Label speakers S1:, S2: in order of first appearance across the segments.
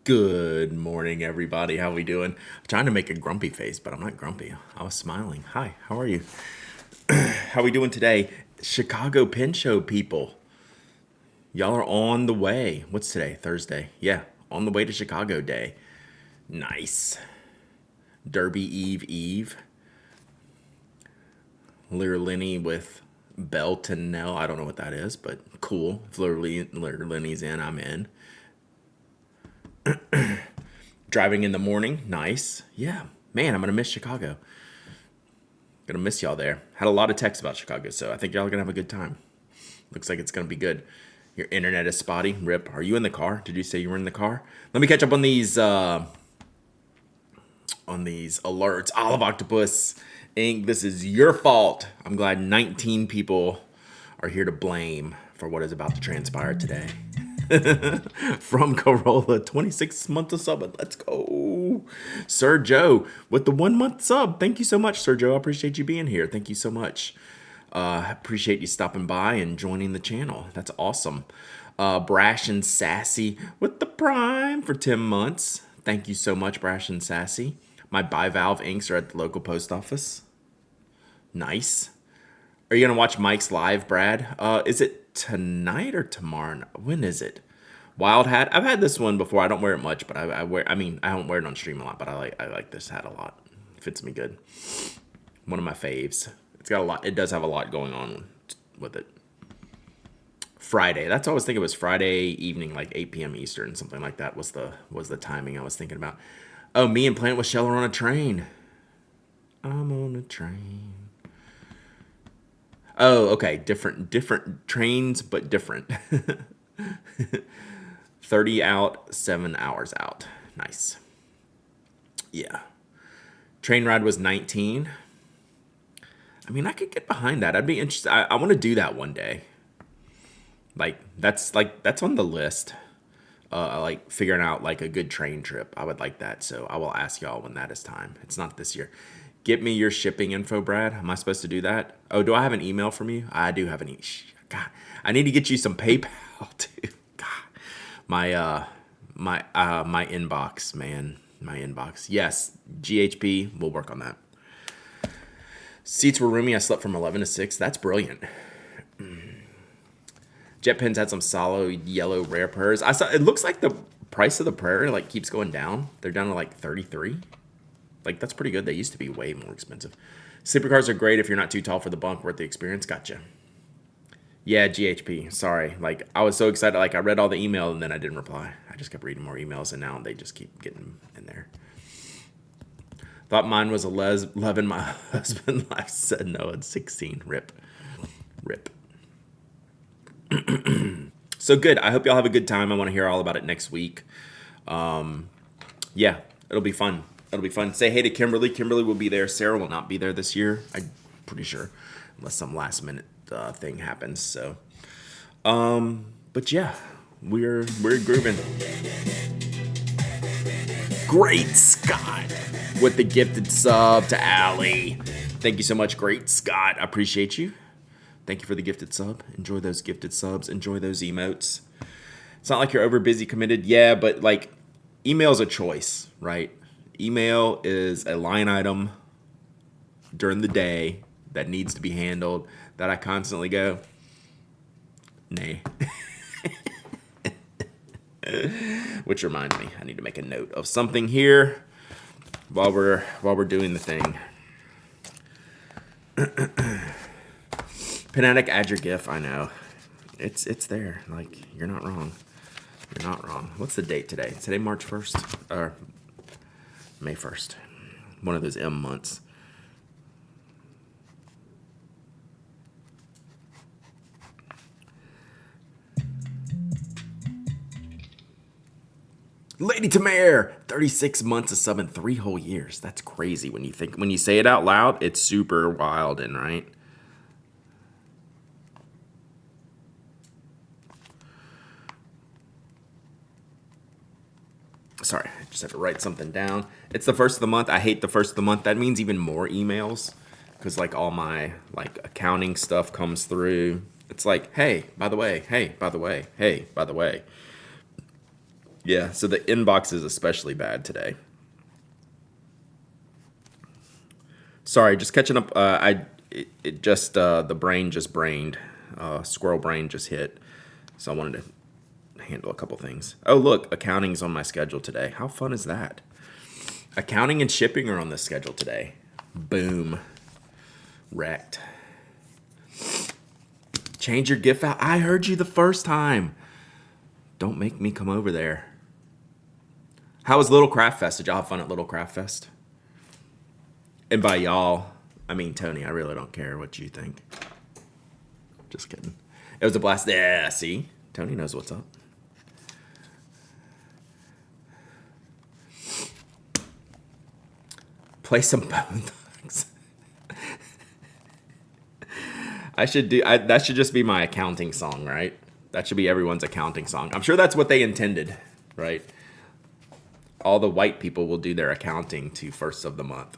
S1: Good morning, everybody. How we doing? I'm trying to make a grumpy face, but I'm not grumpy. I was smiling. Hi, how are you? How we doing today? Chicago Pin Show people. Y'all are on the way. What's today? Thursday. Yeah, on the way to Chicago Day. Nice. Derby Eve. Lear Lenny with Bell to Nell. I don't know what that is, but cool. If Lear Lenny's in, I'm in. Driving in the morning. Nice. Yeah. Man, I'm going to miss Chicago. Gonna miss y'all there. Had a lot of texts about Chicago, so I think y'all are gonna have a good time. Looks like it's gonna be good. Your internet is spotty. Rip. Are you in the car? Did you say you were in the car? Let me catch up on these alerts. Olive Octopus Inc. This is your fault. I'm glad 19 people are here to blame for what is about to transpire today. From Corolla, 26 months of sub. Let's go. Sir Joe with the 1 month sub. Thank you so much, Sir Joe. I appreciate you being here. Thank you so much. Appreciate you stopping by and joining the channel. That's awesome. Brash and Sassy with the Prime for 10 months. Thank you so much, Brash and Sassy. My bivalve inks are at the local post office. Nice. Are you gonna watch Mike's live, Brad? Is it tonight or tomorrow? When is it? Wild hat. I've had this one before. I don't wear it much, but I wear. I mean, I don't wear it on stream a lot, but I like this hat a lot. Fits me good. One of my faves. It's got a lot. It does have a lot going on with it. Friday. That's what I was thinking. It was Friday evening, like 8 p.m. Eastern, something like that was the timing I was thinking about. Oh, me and Plant with Shell are on a train. I'm on a train. Oh, okay. Different trains, but different. 30 out, 7 hours out. Nice. Yeah. Train ride was 19. I mean, I could get behind that. I'd be interested. I want to do that one day. That's on the list. I like figuring out like a good train trip. I would like that. So I will ask y'all when that is time. It's not this year. Get me your shipping info, Brad. Am I supposed to do that? Oh, do I have an email from you? I do have an email. God, I need to get you some PayPal, dude. God, my inbox, man. My inbox. Yes, GHP. We'll work on that. Seats were roomy. I slept from 11 to 6. That's brilliant. Jet Pens had some solid yellow rare prayers. I saw. It looks like the price of the prayer like keeps going down. They're down to like 33. Like, that's pretty good. They used to be way more expensive. Sleeper cars are great if you're not too tall for the bunk, worth the experience. Gotcha. Yeah, GHP. Sorry. Like, I was so excited. Like, I read all the email and then I didn't reply. I just kept reading more emails and now they just keep getting in there. Thought mine was a 11. My husband laughed, said no, it's 16. Rip. Rip. So good. I hope y'all have a good time. I want to hear all about it next week. Yeah, it'll be fun. It'll be fun. Say hey to Kimberly. Kimberly will be there. Sarah will not be there this year. I'm pretty sure, unless some last minute thing happens. So, but yeah, we're grooving. Great Scott with the gifted sub to Allie. Thank you so much, Great Scott. I appreciate you. Thank you for the gifted sub. Enjoy those gifted subs. Enjoy those emotes. It's not like you're over busy committed. Yeah, but like email's a choice, right? Email is a line item during the day that needs to be handled that I constantly go, nay. Which reminds me, I need to make a note of something here while we're doing the thing. Panatic, add your GIF. I know, it's there. Like, you're not wrong. You're not wrong. What's the date today? Today March 1st or May 1st? One of those M months. Lady Tamare, 36 months of sub in 3 whole years. That's crazy when you say it out loud. It's super wild and right. Sorry, I just had to write something down. It's the first of the month. I hate the first of the month. That means even more emails because like all my like accounting stuff comes through. It's like, hey, by the way, hey, by the way, hey, by the way. Yeah, so the inbox is especially bad today. Sorry, just catching up. It just the brain just brained. Squirrel brain just hit. So I wanted to handle a couple things. Oh, look, accounting's on my schedule today. How fun is that? Accounting and shipping are on the schedule today. Boom. Wrecked. Change your gift out. I heard you the first time. Don't make me come over there. How was Little Craft Fest? Did y'all have fun at Little Craft Fest? And by y'all, I mean Tony. I really don't care what you think. Just kidding. It was a blast. Yeah, see? Tony knows what's up. Play some Bone Thugs. That should just be my accounting song, right? That should be everyone's accounting song. I'm sure that's what they intended, right? All the white people will do their accounting to first of the month.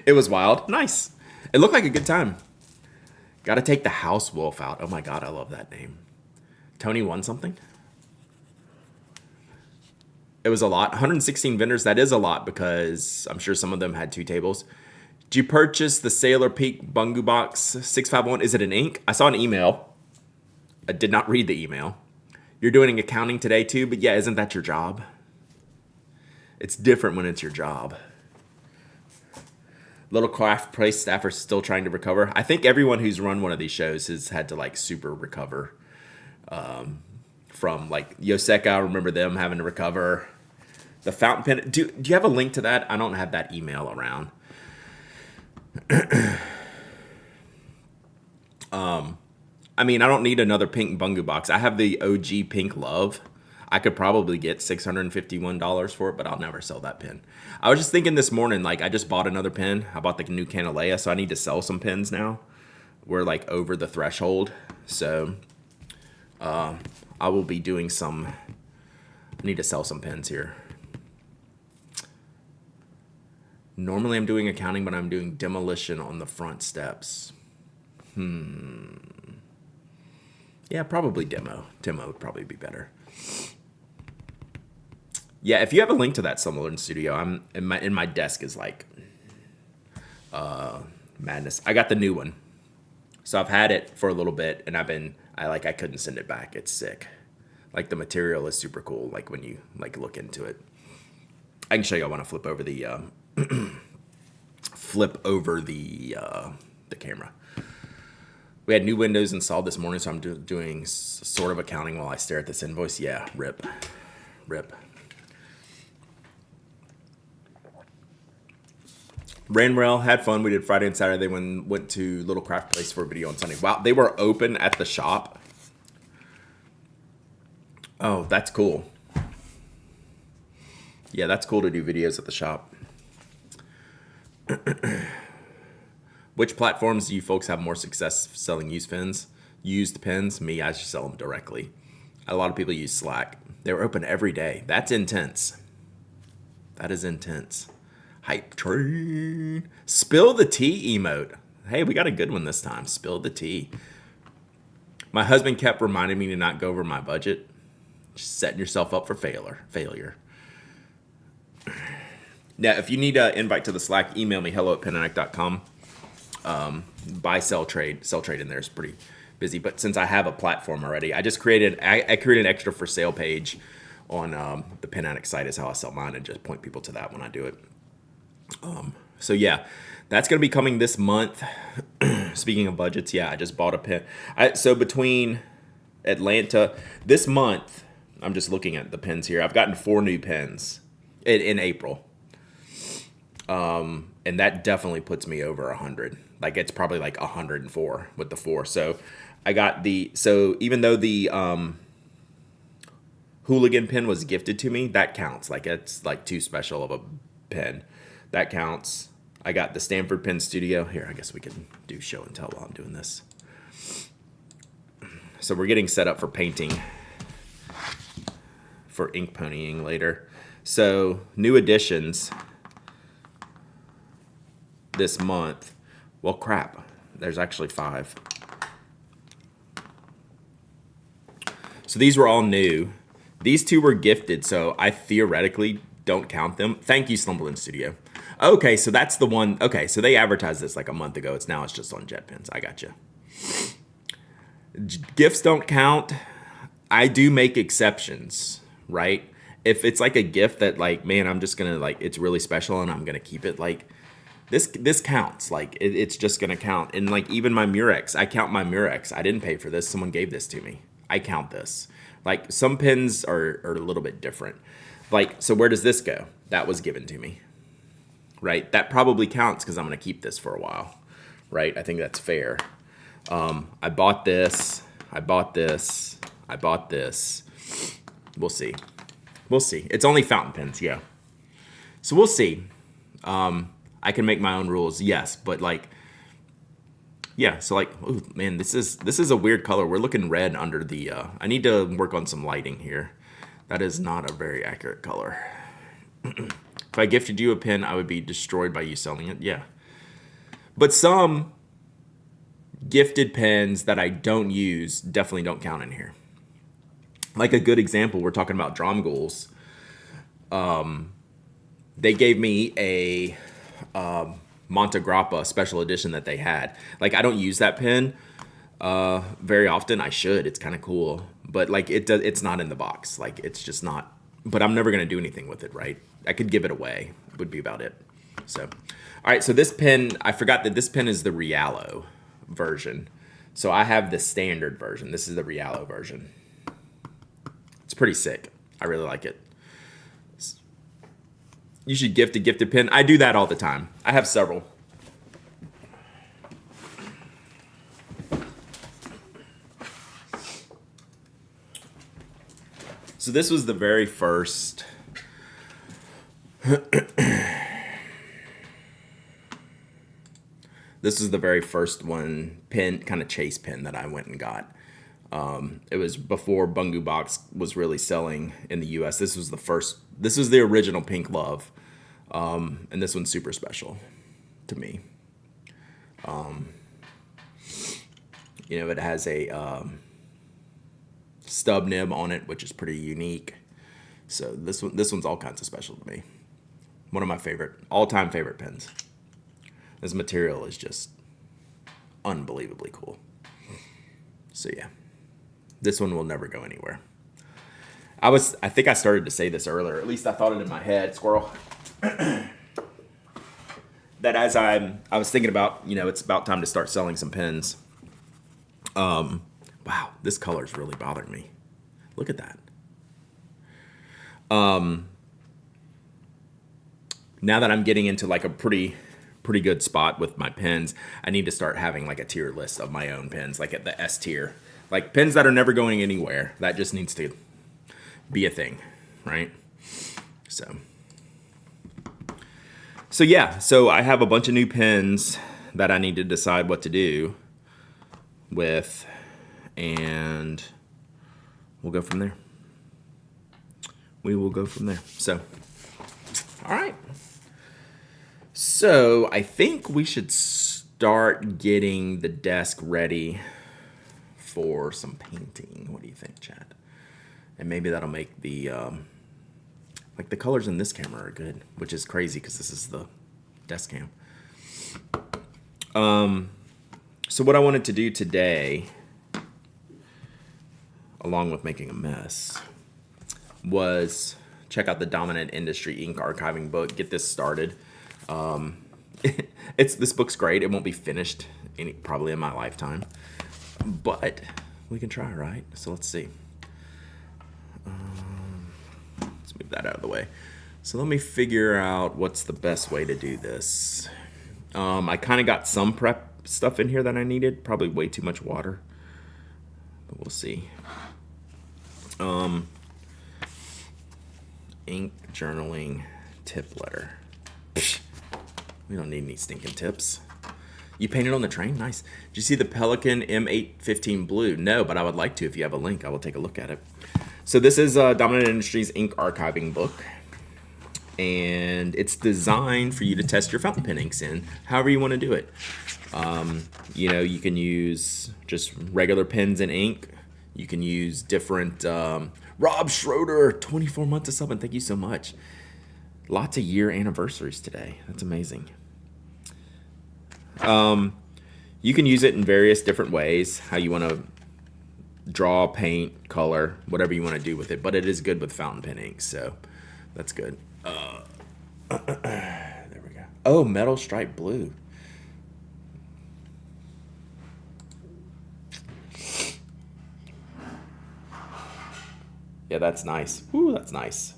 S1: It was wild. Nice. It looked like a good time. Got to take the house wolf out. Oh my God, I love that name. Tony won something? It was a lot. 116 vendors. That is a lot because I'm sure some of them had 2 tables. Did you purchase the Sailor Peak Bungu Box 651? Is it an ink? I saw an email. I did not read the email. You're doing accounting today too, but yeah, isn't that your job? It's different when it's your job. Little Craft Place staff are still trying to recover. I think everyone who's run one of these shows has had to like super recover from like Yoseka. I remember them having to recover. The fountain pen. Do you have a link to that? I don't have that email around. I mean, I don't need another pink Bungu box. I have the OG Pink Love. I could probably get $651 for it, but I'll never sell that pen. I was just thinking this morning, like, I just bought another pen. I bought the new Canalea, so I need to sell some pens now. We're, like, over the threshold. So, I will be doing some... I need to sell some pens here. Normally, I'm doing accounting, but I'm doing demolition on the front steps. Yeah, probably demo. Demo would probably be better. Yeah, if you have a link to that Summerlin Studio, I'm in my desk is like madness. I got the new one, so I've had it for a little bit, and I couldn't send it back. It's sick. Like the material is super cool. Like when you like look into it, I can show you. I want to flip over the the camera. We had new windows installed this morning, so I'm doing sort of accounting while I stare at this invoice. Yeah, rip. Ran well, had fun. We did Friday and Saturday. Went to Little Craft Place for a video on Sunday. Wow, they were open at the shop. Oh, that's cool. Yeah, that's cool to do videos at the shop. Which platforms do you folks have more success selling used pens? Used pens? Me, I just sell them directly. A lot of people use Slack. They were open every day. That's intense. That is intense. Hype train. Spill the tea emote. Hey, we got a good one this time. Spill the tea. My husband kept reminding me to not go over my budget. Just setting yourself up for failure. Now, if you need an invite to the Slack, email me, hello@penanic.com. Buy, sell, trade. Sell, trade in there is pretty busy. But since I have a platform already, I just created an extra for sale page on the Penanic site is how I sell mine, and just point people to that when I do it. So yeah, that's going to be coming this month. Speaking of budgets, yeah, I just bought a pen. So between Atlanta, this month, I'm just looking at the pens here. I've gotten 4 new pens in April. And that definitely puts me over 100. Like it's probably like 104 with the 4. So I got so even though the Hooligan pen was gifted to me, that counts. Like it's like too special of a pen. That counts. I got the Stanford Pen Studio. Here, I guess we can do show and tell while I'm doing this. So we're getting set up for painting, for ink ponying later. So new additions this month. Well, crap. There's actually 5. So these were all new. These two were gifted, so I theoretically don't count them. Thank you, Slumberland Studio. Okay, so that's the one. Okay, so they advertised this like a month ago. It's just on jet pens. I got you. Gifts don't count. I do make exceptions, right? If it's like a gift that like, man, I'm just gonna like, it's really special and I'm gonna keep it, like this counts. Like it's just gonna count. And like even my Murex, I count my Murex. I didn't pay for this. Someone gave this to me. I count this. Like some pens are a little bit different. Like, so where does this go? That was given to me, right? That probably counts because I'm gonna keep this for a while, right? I think that's fair. I bought this. I bought this. I bought this. We'll see. We'll see. It's only fountain pens, yeah. So we'll see. I can make my own rules, yes, but like, yeah. So like, oh man, this is a weird color. We're looking red under the. I need to work on some lighting here. That is not a very accurate color. If I gifted you a pen, I would be destroyed by you selling it. Yeah. But some gifted pens that I don't use definitely don't count in here. Like a good example, we're talking about Dromgools. They gave me a Montegrappa special edition that they had. Like I don't use that pen very often. I should. It's kind of cool, but like it's not in the box. Like it's just not. But I'm never gonna do anything with it, right? I could give it away. Would be about it. So, all right. So this pen, I forgot that this pen is the Rialo version. So I have the standard version. This is the Rialo version. It's pretty sick. I really like it. You should gift a gifted pen. I do that all the time. I have several. So this was the very first. This was the very first one pen, kind of chase pen that I went and got. It was before Bungu Box was really selling in the U.S. This was the first. This was the original Pink Love, and this one's super special to me. You know, it has a stub nib on it, which is pretty unique. So this one's all kinds of special to me. One of my all-time favorite pens. This material is just unbelievably cool. So yeah. This one will never go anywhere. I think I started to say this earlier. At least I thought it in my head, squirrel. That as I was thinking about, you know, it's about time to start selling some pens. Wow, this color is really bothering me. Look at that. Now that I'm getting into like a pretty good spot with my pens, I need to start having like a tier list of my own pens, like at the S tier. Like pens that are never going anywhere. That just needs to be a thing, right? So yeah, so I have a bunch of new pens that I need to decide what to do with, and we'll go from there. We will go from there. So, all right. So I think we should start getting the desk ready for some painting. What do you think, Chad? And maybe that'll make the like the colors in this camera are good, which is crazy because this is the desk cam. So what I wanted to do today, along with making a mess, was check out the Dominant Industry Ink archiving book. Get this started. This book's great. It won't be finished probably in my lifetime, but we can try, right? So let's see. Let's move that out of the way. So let me figure out what's the best way to do this. I kind of got some prep stuff in here that I needed. Probably way too much water, but we'll see. Ink journaling tip letter. Psh, we don't need any stinking tips. You painted on the train? Nice. Did you see the Pelican M815 blue? No, but I would like to. If you have a link, I will take a look at it. So this is Dominant Industries ink archiving book. And it's designed for you to test your fountain pen inks in, however you want to do it. You know, you can use just regular pens and ink. You can use different, Rob Schroeder, 24 months of subbing. Thank you so much. Lots of year anniversaries today. That's amazing. You can use it in various different ways, how you want to draw, paint, color, whatever you want to do with it. But it is good with fountain pen ink, so that's good. There we go. Oh, metal stripe blue. Yeah, that's nice. Ooh, that's nice.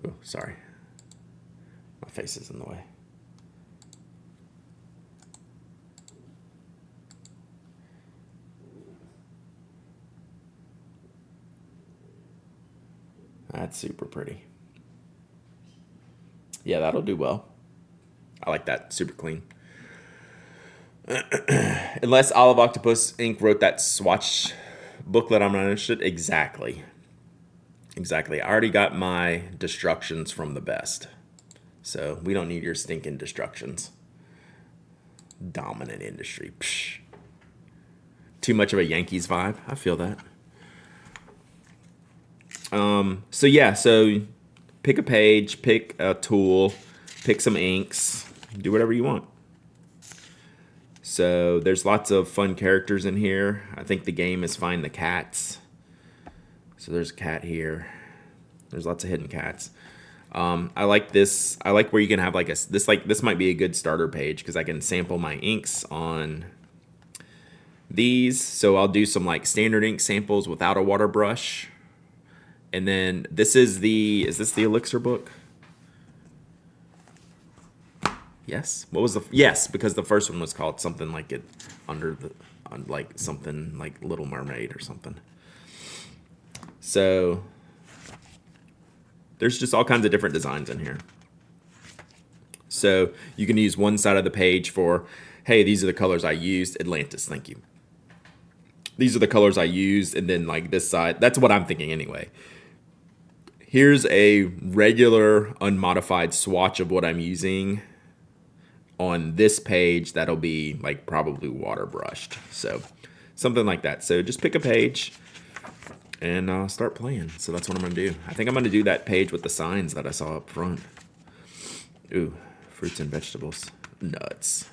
S1: Oh, sorry. My face is in the way. That's super pretty. Yeah, that'll do well. I like that. Super clean. Unless Olive Octopus Inc. wrote that swatch booklet, I'm not interested. Exactly. Exactly. I already got my destructions from the best. So we don't need your stinking destructions. Dominant industry. Psh. Too much of a Yankees vibe. I feel that. So yeah, so pick a page, pick a tool, pick some inks, do whatever you want. So there's lots of fun characters in here. I think the game is find the cats. So there's a cat here. There's lots of hidden cats. I like this. I like where you can have like this might be a good starter page because I can sample my inks on these. So I'll do some like standard ink samples without a water brush. And then this is is this the Elixir book? Yes. What was yes, because the first one was called something like it like something like Little Mermaid or something. So there's just all kinds of different designs in here. So you can use one side of the page for, hey, these are the colors I used. Atlantis, thank you. These are the colors I used, and then like this side, that's what I'm thinking anyway. Here's a regular unmodified swatch of what I'm using on this page that'll be like probably water brushed. So something like that. So just pick a page and start playing. So that's what I'm gonna do. I think I'm gonna do that page with the signs that I saw up front. Ooh, fruits and vegetables. Nuts.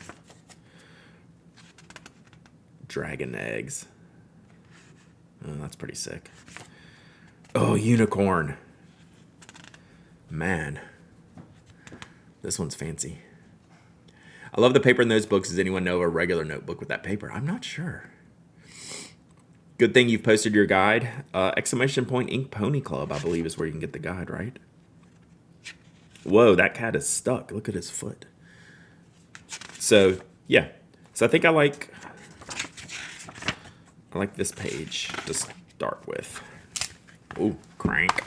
S1: Dragon eggs. Oh, that's pretty sick. Oh, unicorn. Man, this one's fancy. I love the paper in those books. Does anyone know a regular notebook with that paper? I'm not sure. Good thing you've posted your guide. Exclamation point Ink Pony Club, I believe, is where you can get the guide, right? Whoa, that cat is stuck. Look at his foot. So, yeah. So I think I like this page to start with. Ooh, crank.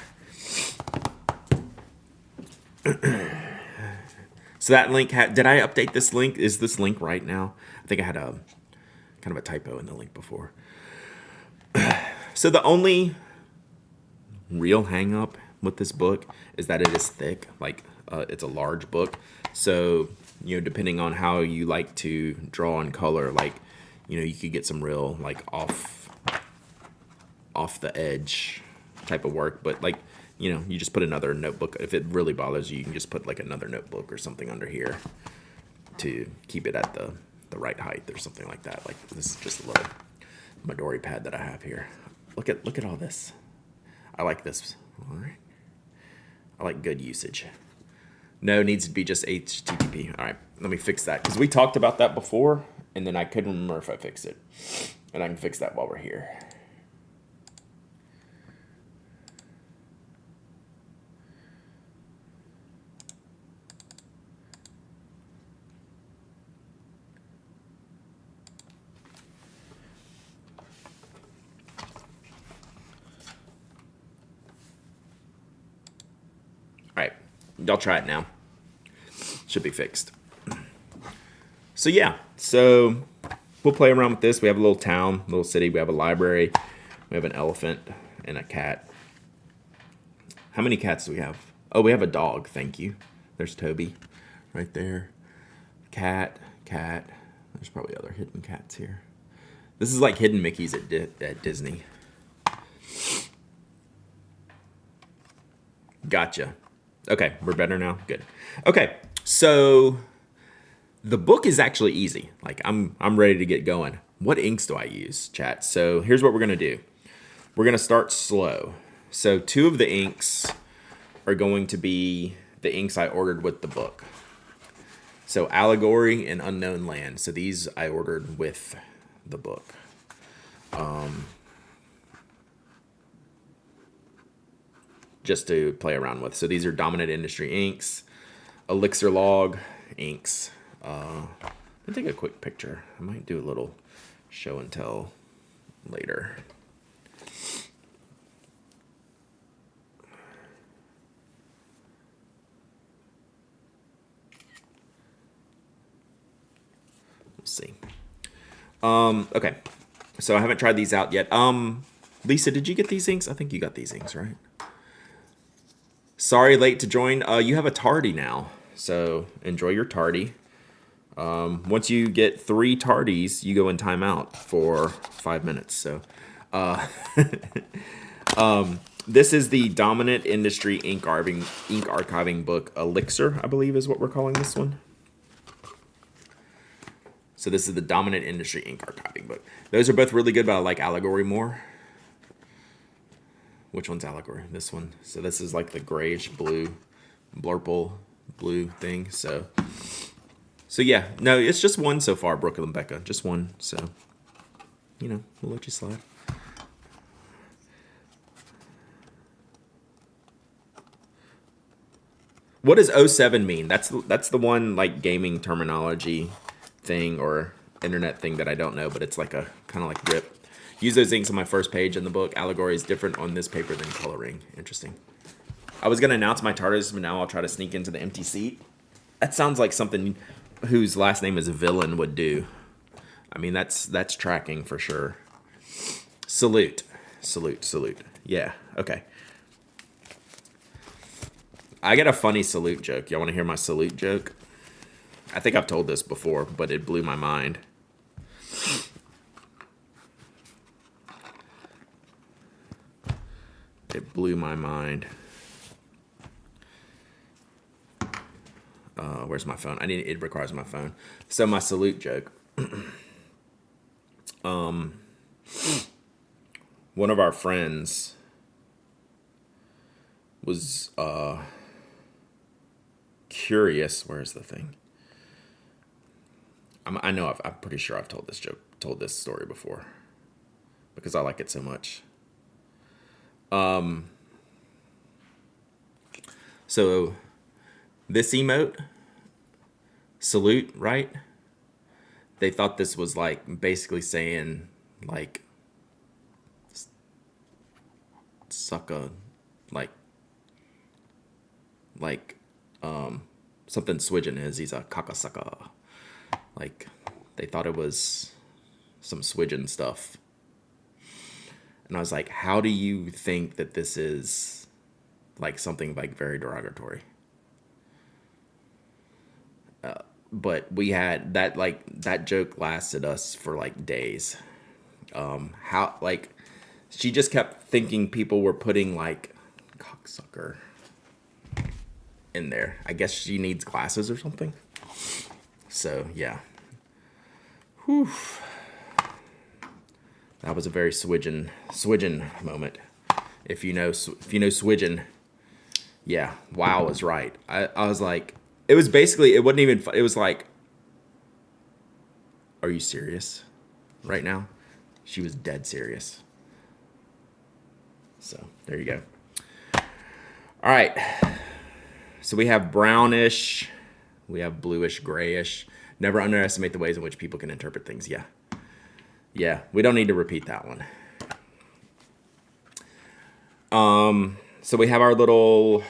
S1: So that link did I update this link? Is this link right now? I think I had a kind of a typo in the link before. So the only real hang up with this book is that it is thick. Like it's a large book. So, depending on how you like to draw and color, like, you could get some real like off the edge type of work, but like, you just put another notebook. If it really bothers you, you can just put like another notebook or something under here to keep it at the right height or something like that. Like this is just a little Midori pad that I have here. Look at all this. I like this. All right. I like good usage. No, it needs to be just HTTP. All right, let me fix that because we talked about that before, and then I couldn't remember if I fixed it, and I can fix that while we're here. All right, y'all try it now. Should be fixed. So yeah, so we'll play around with this. We have a little town, little city. We have a library. We have an elephant and a cat. How many cats do we have? Oh, we have a dog. Thank you. There's Toby right there. Cat. There's probably other hidden cats here. This is like hidden Mickeys at Disney. Gotcha. Okay, we're better now. Good. Okay, so the book is actually easy. Like I'm ready to get going. What inks do I use, chat? So here's what we're gonna do. We're gonna start slow. So 2 of the inks are going to be the inks I ordered with the book. So Allegory and Unknown Land. So these I ordered with the book. Just to play around with. So these are Dominant Industry inks, Elixir Log inks. Let me take a quick picture. I might do a little show and tell later. We'll see. Okay. So I haven't tried these out yet. Lisa, did you get these inks? I think you got these inks, right? Sorry, late to join. You have a tardy now, so enjoy your tardy. Once you get 3 tardies, you go in timeout for 5 minutes. So, this is the Dominant Industry ink archiving book, Elixir, I believe is what we're calling this one. So this is the Dominant Industry ink archiving book. Those are both really good, but I like Allegory more. Which one's Allegory? This one. So this is like the grayish blue, blurple blue thing. So yeah, no, it's just one so far, Brooke and Becca. Just one. So, you know, we'll let you slide. What does 07 mean? That's the one like gaming terminology thing or internet thing that I don't know, but it's like a kind of like RIP. Use those inks on my first page in the book. Allegory is different on this paper than coloring. Interesting. I was going to announce my TARDIS, but now I'll try to sneak into the empty seat. That sounds like something whose last name is a villain would do. I mean, that's tracking for sure. Salute. Salute, salute. Yeah, okay. I got a funny salute joke. Y'all want to hear my salute joke? I think I've told this before, but it blew my mind. It blew my mind. Where's my phone? It requires my phone. So my salute joke. One of our friends was curious. Where's the thing? I know I'm pretty sure I've told this story before because I like it so much. So this emote, salute, right? They thought this was like basically saying like suck a something Swidgen is. He's a kakasucker. Like they thought it was some Swidgen stuff. And I was like, how do you think that this is like something like very derogatory? But we had that joke lasted us for like days. How like she just kept thinking people were putting like cocksucker in there. I guess she needs glasses or something. So yeah. Whew. That was a very Swidgen moment. If you know Swidgen, yeah, wow was right. I was like, it was basically, it wasn't even, it was like, are you serious right now? She was dead serious. So there you go. All right. So we have brownish, we have bluish, grayish. Never underestimate the ways in which people can interpret things. Yeah. Yeah, we don't need to repeat that one. So we have our little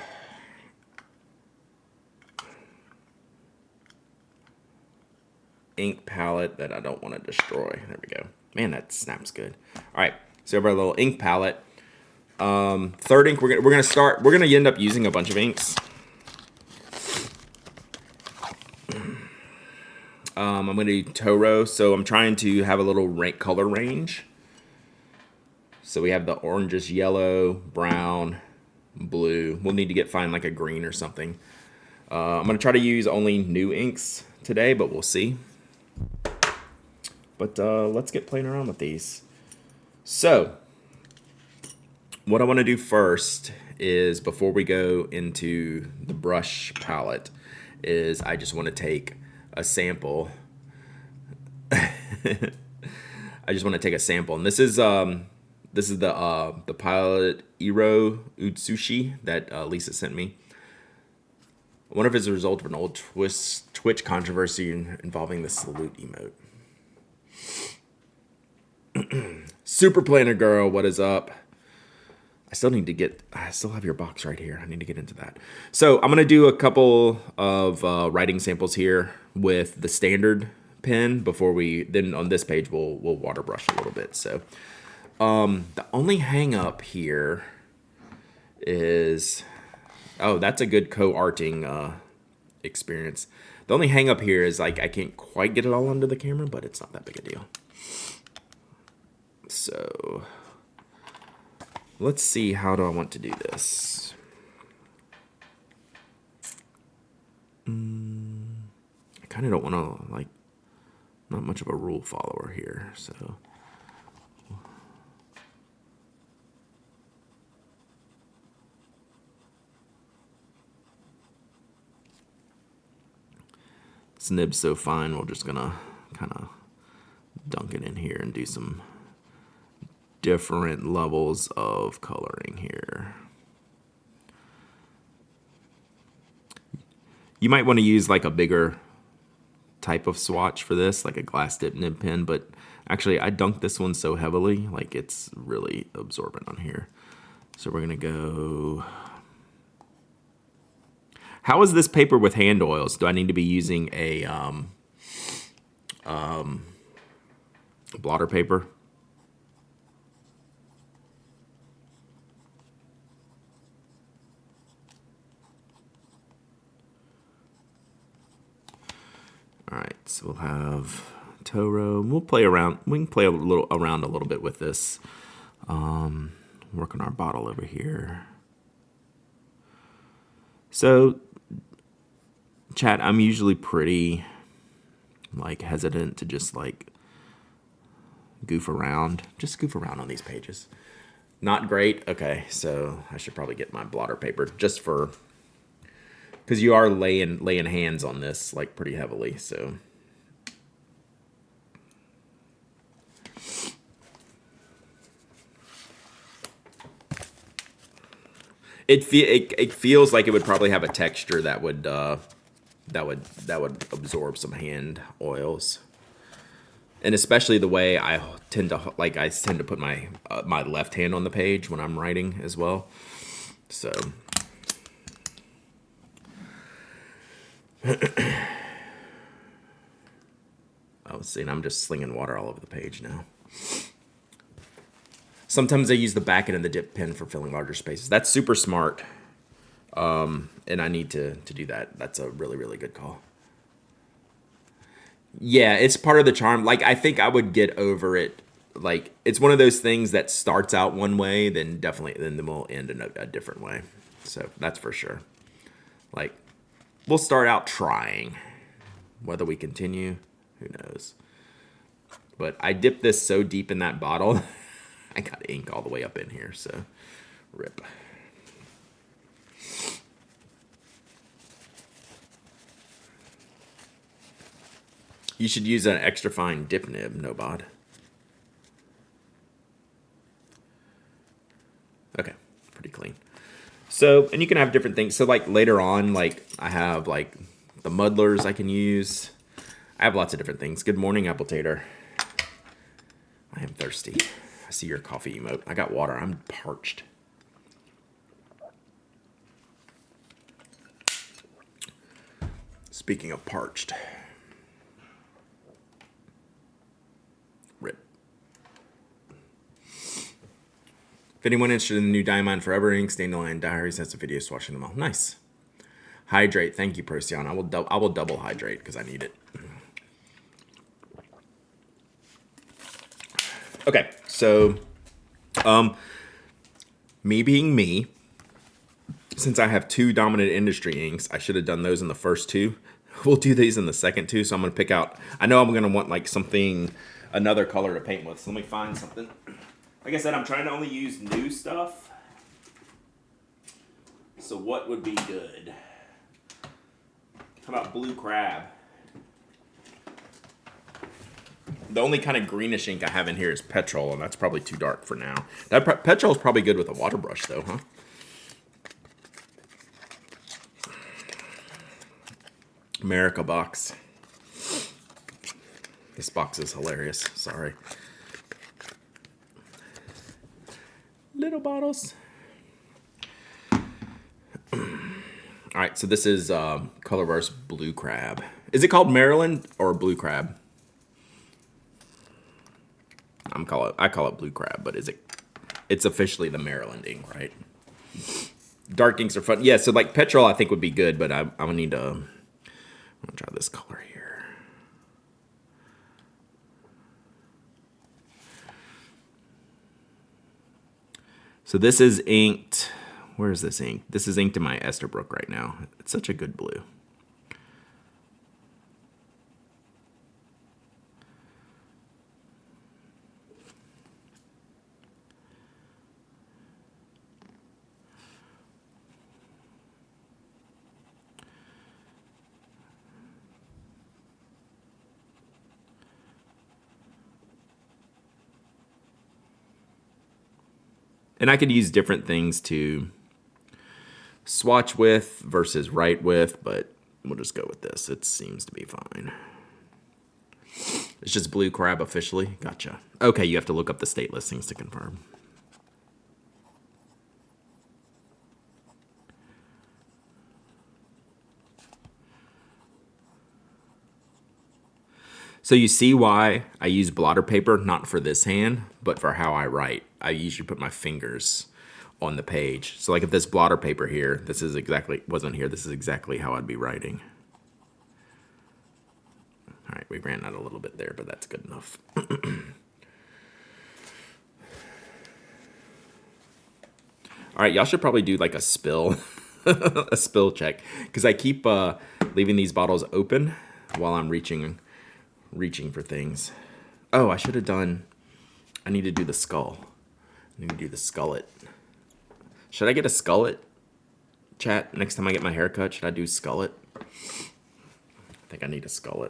S1: ink palette that I don't want to destroy. There we go. Man, that snaps good. All right, so we have our little ink palette. Third ink, we're gonna end up using a bunch of inks. I'm going to do Toro. So I'm trying to have a little color range. So we have the oranges, yellow, brown, blue. We'll need to find like a green or something. I'm going to try to use only new inks today, but we'll see. But let's get playing around with these. So what I want to do first is, before we go into the brush palette, is I just want to take a sample. I just want to take a sample, and this is the Pilot Iro Utsushi that Lisa sent me. I wonder if it's a result of an old Twitch controversy involving the salute emote. Super Planner Girl, what is up? I still have your box right here. I need to get into that. So I'm going to do a couple of writing samples here with the standard pen before then on this page we'll water brush a little bit. So the only hang up here is, oh, that's a good co-arting experience. The only hang up here is like I can't quite get it all under the camera, but it's not that big a deal. So let's see, how do I want to do this? I kind of don't want to, like, not much of a rule follower here, so. This nib's so fine, we're just gonna kind of dunk it in here and do some different levels of coloring here. You might want to use like a bigger type of swatch for this, like a glass dip nib pen, but actually I dunked this one so heavily, like it's really absorbent on here. So we're gonna go. How is this paper with hand oils? Do I need to be using a blotter paper? All right, so we'll have Toro. We'll play around. We can play around a little bit with this. Work on our bottle over here. So, chat, I'm usually pretty like hesitant to just like goof around. Just goof around on these pages. Not great. Okay, so I should probably get my blotter paper just for, because you are laying hands on this like pretty heavily, so. It feels like it would probably have a texture that would absorb some hand oils, and especially the way I tend to put my my left hand on the page when I'm writing as well. So. Oh, see, and I'm just slinging water all over the page now. Sometimes I use the back end of the dip pen for filling larger spaces. That's super smart, and I need to do that. That's a really, really good call. Yeah, it's part of the charm. Like, I think I would get over it. Like, it's one of those things that starts out one way, then will end in a different way. So that's for sure. Like, we'll start out trying. Whether we continue, who knows. But I dipped this so deep in that bottle, I got ink all the way up in here, so rip. You should use an extra fine dip nib, Nobod. Okay, pretty clean. So, and you can have different things. So, like, later on, like, I have, like, the muddlers I can use. I have lots of different things. Good morning, Apple Tater. I am thirsty. I see your coffee emote. I got water. I'm parched. Speaking of parched. Rip. If anyone interested in the new Diamond Forever ink, Dandelion Diaries, that's a video swatching them all. Nice. Hydrate. Thank you, Procyon. I will double hydrate because I need it. Okay, so me being me, since I have two dominant industry inks, I should have done those in the first two. We'll do these in the second two, so I'm going to pick out, I know I'm going to want like something, another color to paint with, so let me find something. Like I said, I'm trying to only use new stuff. So what would be good? How about blue crab? The only kind of greenish ink I have in here is petrol, and that's probably too dark for now. That petrol is probably good with a water brush, though, huh? America box. This box is hilarious. Sorry. Little bottles. All right, so this is Colorverse Blue Crab. Is it called Maryland or Blue Crab? I call it Blue Crab, but is it? It's officially the Maryland ink, right? Dark inks are fun. Yeah, so like petrol I think would be good, but I'm gonna need to. I'm gonna try this color here. So this is inked. Where is this ink? This is inked in my Esterbrook right now. It's such a good blue. And I could use different things to swatch with versus write with, but we'll just go with this. It seems to be fine. It's just Blue Crab officially. Gotcha. Okay, you have to look up the state listings to confirm. So you see why I use blotter paper, not for this hand, but for how I write. I usually put my fingers on the page. So like if this blotter paper here, this is exactly, wasn't here, this is exactly how I'd be writing. All right, we ran out a little bit there, but that's good enough. All right, y'all should probably do like a spill, a spill check, because I keep leaving these bottles open while I'm reaching for things. Oh, I should have done, I need to do the skull. I need to do the skullet. Should I get a skullet, chat? Next time I get my hair cut, should I do skullet? I think I need a skullet.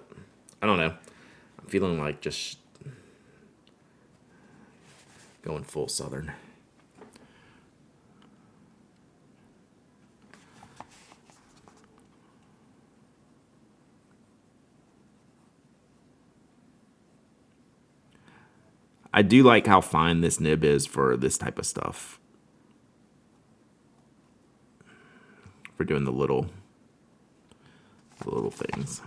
S1: I don't know. I'm feeling like just going full Southern. I do like how fine this nib is for this type of stuff. For doing the little things.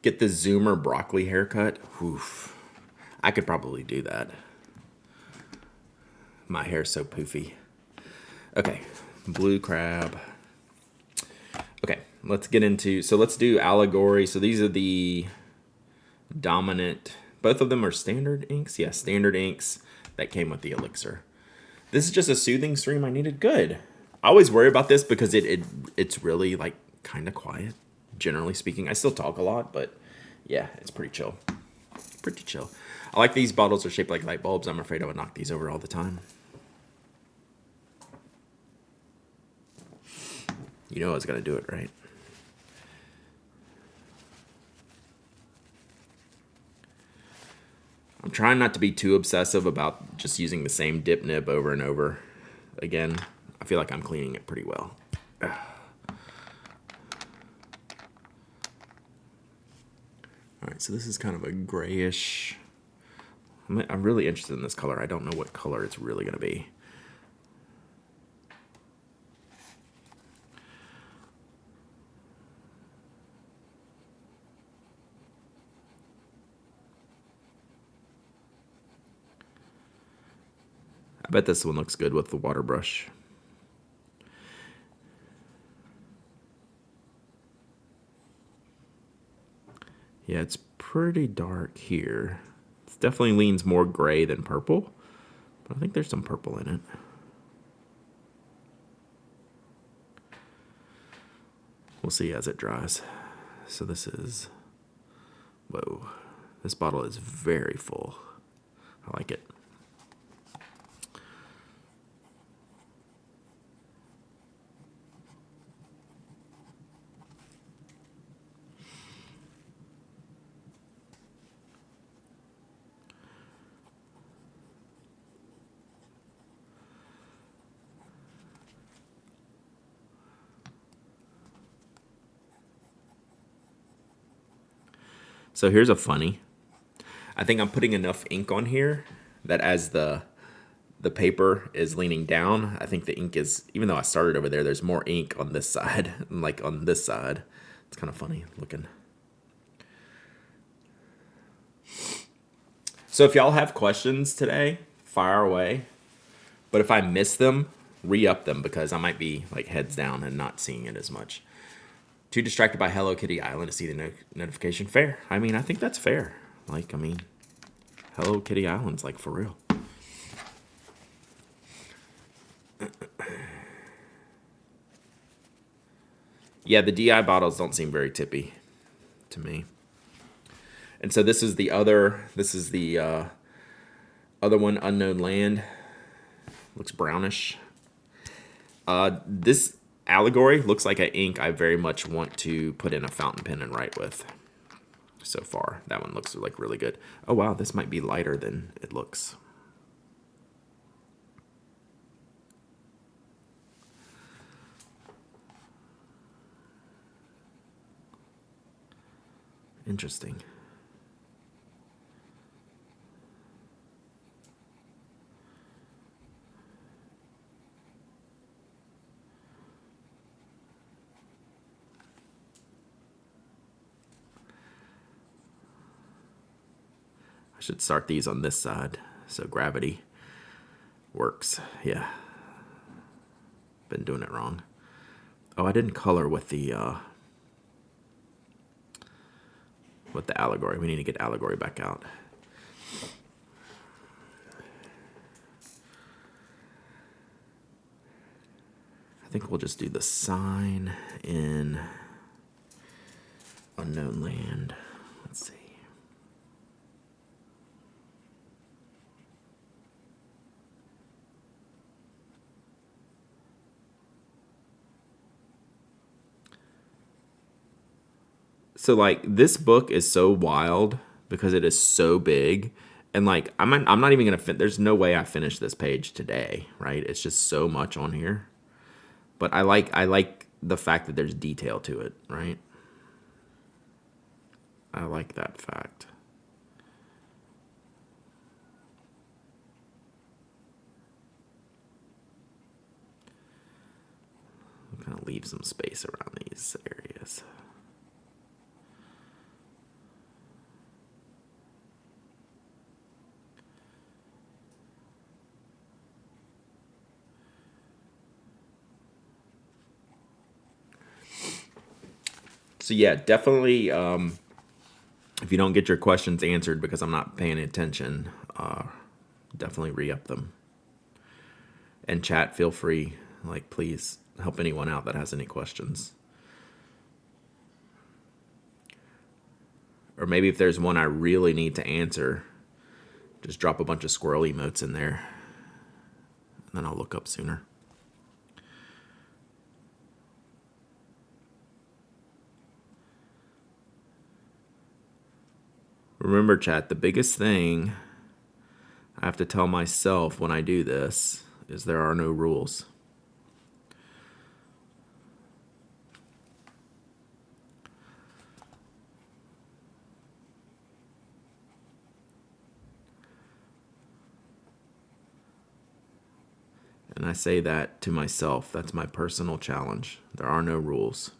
S1: Get the Zoomer broccoli haircut. Oof. I could probably do that. My hair's so poofy. Okay, blue crab. Okay, let's get into, so let's do allegory. So these are the dominant, both of them are standard inks. Yeah, standard inks that came with the elixir. This is just a soothing stream I needed. Good. I always worry about this because it's really like kind of quiet, generally speaking. I still talk a lot, but yeah, it's pretty chill. Pretty chill. I like these bottles are shaped like light bulbs. I'm afraid I would knock these over all the time. You know I was going to do it, right? I'm trying not to be too obsessive about just using the same dip nib over and over again. I feel like I'm cleaning it pretty well. All right, so this is kind of a grayish. I'm really interested in this color. I don't know what color it's really going to be. I bet this one looks good with the water brush. Yeah, it's pretty dark here. It definitely leans more gray than purple, but I think there's some purple in it. We'll see as it dries. So this is, whoa, this bottle is very full. I like it. So here's a funny. I think I'm putting enough ink on here that as the paper is leaning down, I think the ink is, even though I started over there, there's more ink on this side, like on this side. It's kind of funny looking. So if y'all have questions today, fire away. But if I miss them, re-up them because I might be like heads down and not seeing it as much. Too distracted by Hello Kitty Island to see the notification. Fair. I mean, I think that's fair. Like, I mean, Hello Kitty Island's like for real. Yeah, the DI bottles don't seem very tippy to me. And so this is the other one, Unknown Land. Looks brownish. This Allegory looks like an ink I very much want to put in a fountain pen and write with. So far, that one looks like really good. Oh wow, this might be lighter than it looks. Interesting. I should start these on this side so gravity works. Yeah. Been doing it wrong. Oh, I didn't color with the Allegory. We need to get Allegory back out. I think we'll just do the sign in Unknown Land. Let's see. So like this book is so wild because it is so big, and like I'm not even gonna there's no way I finish this page today, right? It's just so much on here. But I like the fact that there's detail to it, right? I like that fact. I'll kind of leave some space around these areas. So yeah, definitely. If you don't get your questions answered because I'm not paying attention, definitely re-up them. And chat, feel free. Like, please help anyone out that has any questions. Or maybe if there's one I really need to answer, just drop a bunch of squirrel emotes in there, and then I'll look up sooner. Remember, chat, the biggest thing I have to tell myself when I do this is there are no rules. And I say that to myself. That's my personal challenge. There are no rules.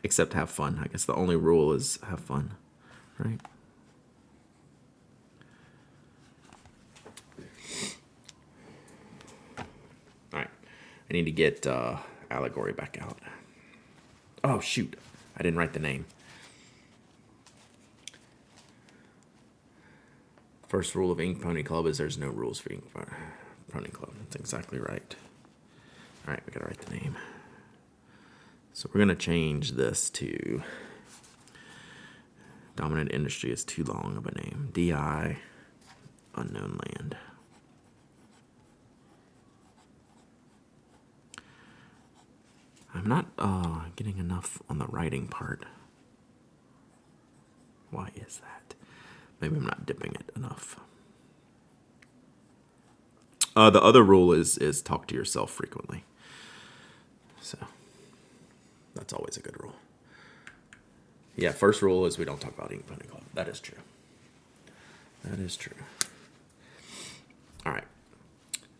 S1: Except have fun. I guess the only rule is have fun, right? All right. I need to get Allegory back out. Oh, shoot. I didn't write the name. First rule of Ink Pony Club is there's no rules for Ink Pony Club. That's exactly right. All right, we gotta write the name. So we're gonna change this to Dominant Industry is too long of a name. DI Unknown Land. I'm not getting enough on the writing part. Why is that? Maybe I'm not dipping it enough. The other rule is talk to yourself frequently. So that's always a good rule. Yeah, first rule is we don't talk about Ink Pony Club. That is true. That is true. All right.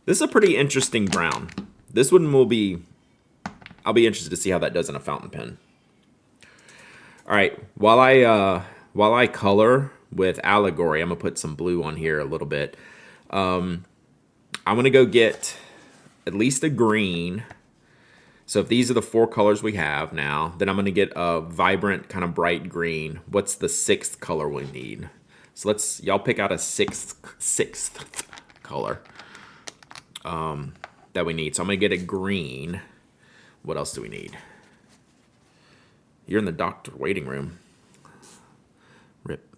S1: This is a pretty interesting brown. This one will be... I'll be interested to see how that does in a fountain pen. All right. While I color with Allegory, I'm going to put some blue on here a little bit. I'm going to go get at least a green. So if these are the 4 colors we have now, then I'm going to get a vibrant kind of bright green. What's the 6th color we need? So y'all pick out a sixth color that we need. So I'm going to get a green. What else do we need? You're in the doctor waiting room. Rip.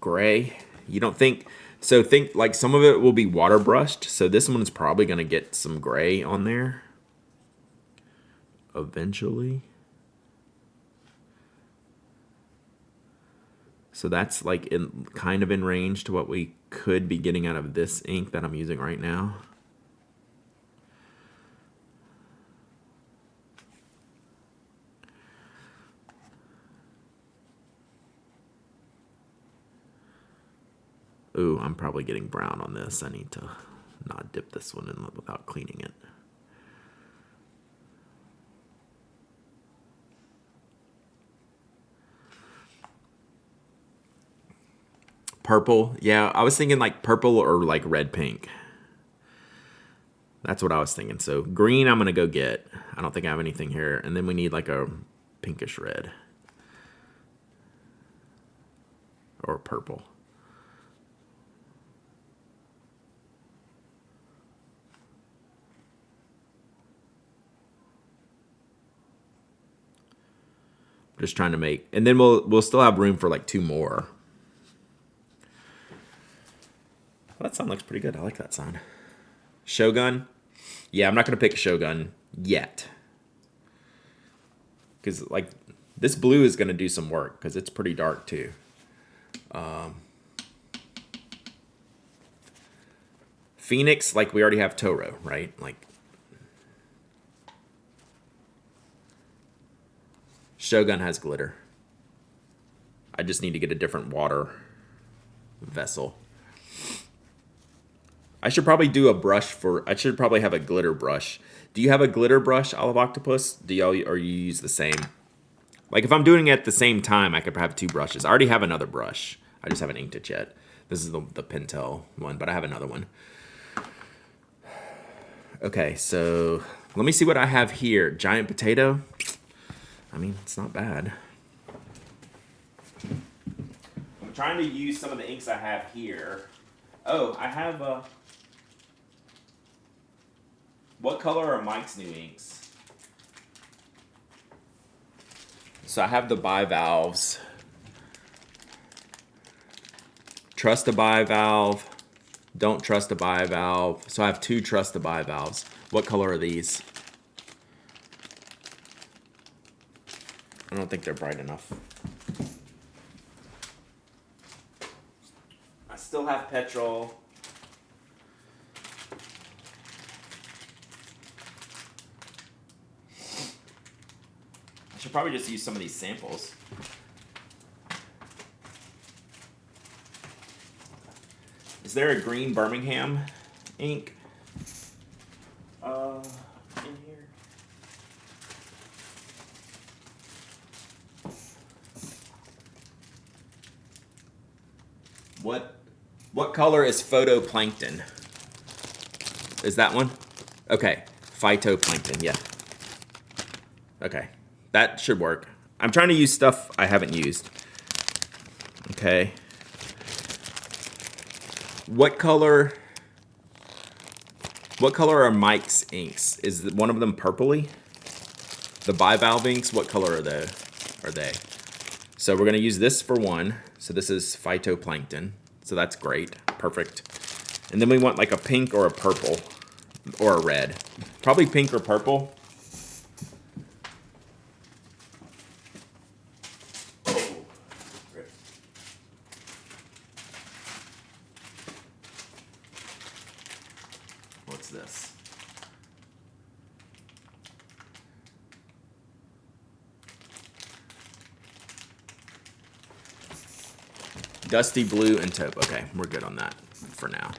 S1: Gray. You don't think... So think like some of it will be water brushed. So this one's probably going to get some gray on there. Eventually. So that's like kind of in range to what we could be getting out of this ink that I'm using right now. Ooh, I'm probably getting brown on this. I need to not dip this one in without cleaning it. Purple. Yeah, I was thinking like purple or like red pink. That's what I was thinking. So green I'm going to go get. I don't think I have anything here. And then we need like a pinkish red. Or purple. Just trying to make, and then we'll still have room for like 2 more. Well, that sign looks pretty good. I like that sign. Shogun. Yeah, I'm not gonna pick a Shogun yet, because like this blue is gonna do some work because it's pretty dark too. Phoenix, like we already have Toro, right? Like. Shogun has glitter. I just need to get a different water vessel. I should probably do a brush for... I should probably have a glitter brush. Do you have a glitter brush, Olive Octopus? Or you use the same? Like if I'm doing it at the same time, I could have 2 brushes. I already have another brush. I just haven't inked it yet. This is the Pentel one, but I have another one. Okay, so let me see what I have here. Giant potato. I mean, it's not bad. I'm trying to use some of the inks I have here. Oh, I have what color are Mike's new inks? So I have the bivalves. Trust a bivalve. Don't trust a bivalve. So I have 2 trust a bivalves. What color are these? I don't think they're bright enough. I still have petrol. I should probably just use some of these samples. Is there a green Birmingham ink? In here? What color is photoplankton? Is that one? Okay, phytoplankton, yeah. Okay, that should work. I'm trying to use stuff I haven't used. Okay. What color are Mike's inks? Is one of them purpley? The bivalve inks, what color are they? So we're gonna use this for one. So this is phytoplankton. So that's great, perfect. And then we want like a pink or a purple or a red. Probably pink or purple. What's this? Dusty blue and taupe. Okay, we're good on that for now.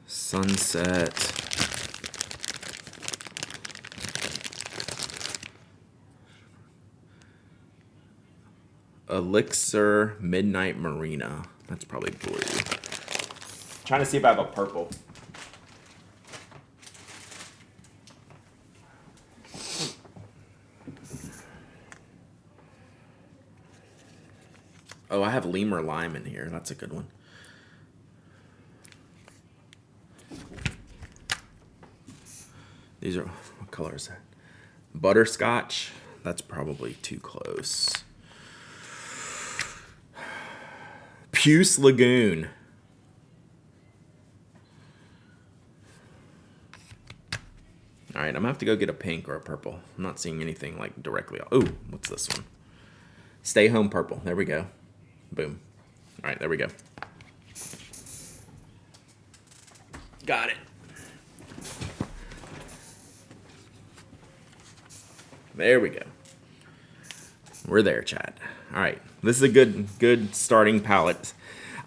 S1: Sunset. Elixir Midnight Marina. That's probably blue. Trying to see if I have a purple. Oh, I have Lemur Lime in here. That's a good one. These are, what color is that? Butterscotch. That's probably too close. Puce Lagoon. All right, I'm gonna have to go get a pink or a purple. I'm not seeing anything like directly. Oh, what's this one? Stay Home Purple. There we go. Boom. All right, there we go. Got it. There we go. We're there, chat. All right, this is a good starting palette.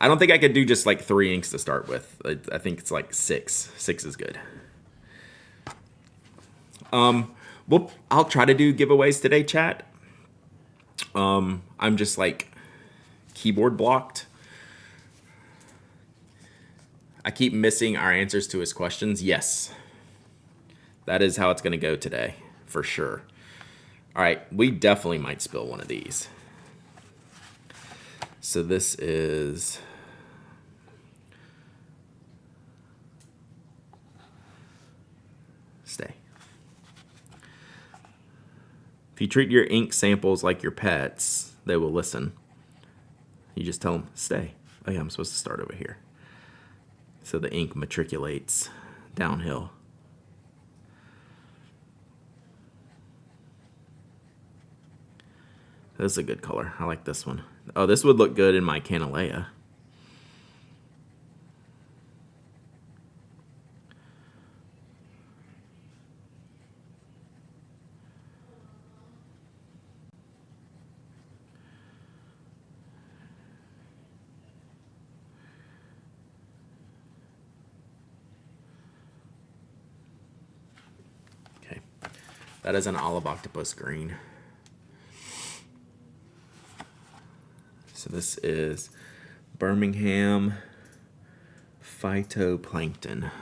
S1: I don't think I could do just like 3 inks to start with. I think it's like 6. 6 is good. Well, I'll try to do giveaways today, chat. I'm just like keyboard blocked. I keep missing our answers to his questions. Yes, that is how it's going to go today, for sure. All right, we definitely might spill one of these. So this is stay. If you treat your ink samples like your pets, they will listen. You just tell them, stay. Oh yeah, I'm supposed to start over here. So the ink matriculates downhill. This is a good color. I like this one. Oh, this would look good in my Canalea. Okay. That is an olive octopus green. So this is Birmingham phytoplankton.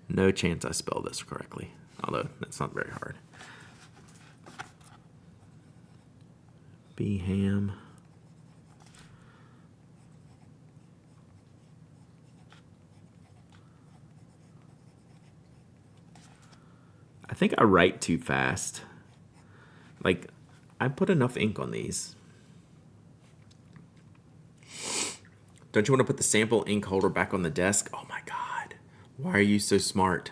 S1: No chance I spelled this correctly, although that's not very hard. Beham. I think I write too fast. Like, I put enough ink on these. Don't you want to put the sample ink holder back on the desk? Oh my God. Why are you so smart?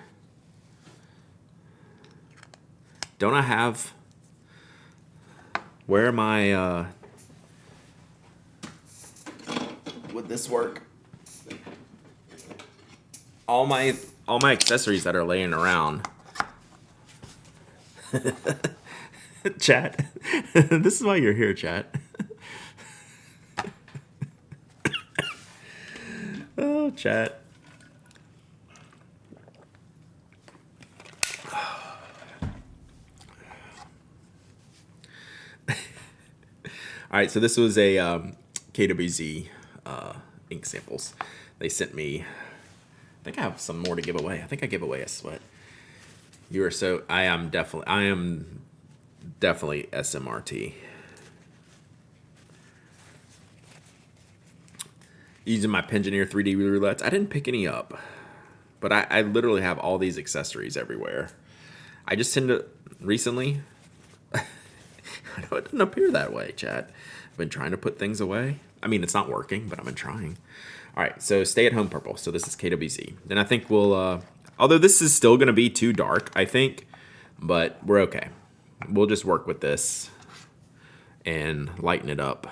S1: Don't I have... Where am I... Would this work? All my accessories that are laying around. Chat. This is why you're here, chat. Oh, chat. All right, so this was a KWZ ink samples. They sent me. I think I have some more to give away. I think I give away a sweat. You are so. I am definitely SMRT. Using my Pengineer 3D roulettes. I didn't pick any up, but I literally have all these accessories everywhere. I just tend to recently. I know it doesn't appear that way, chat. I've been trying to put things away. I mean, it's not working, but I've been trying. All right, so stay at home purple. So this is KWZ. Then I think we'll, although this is still going to be too dark, I think, but we're okay. We'll just work with this and lighten it up.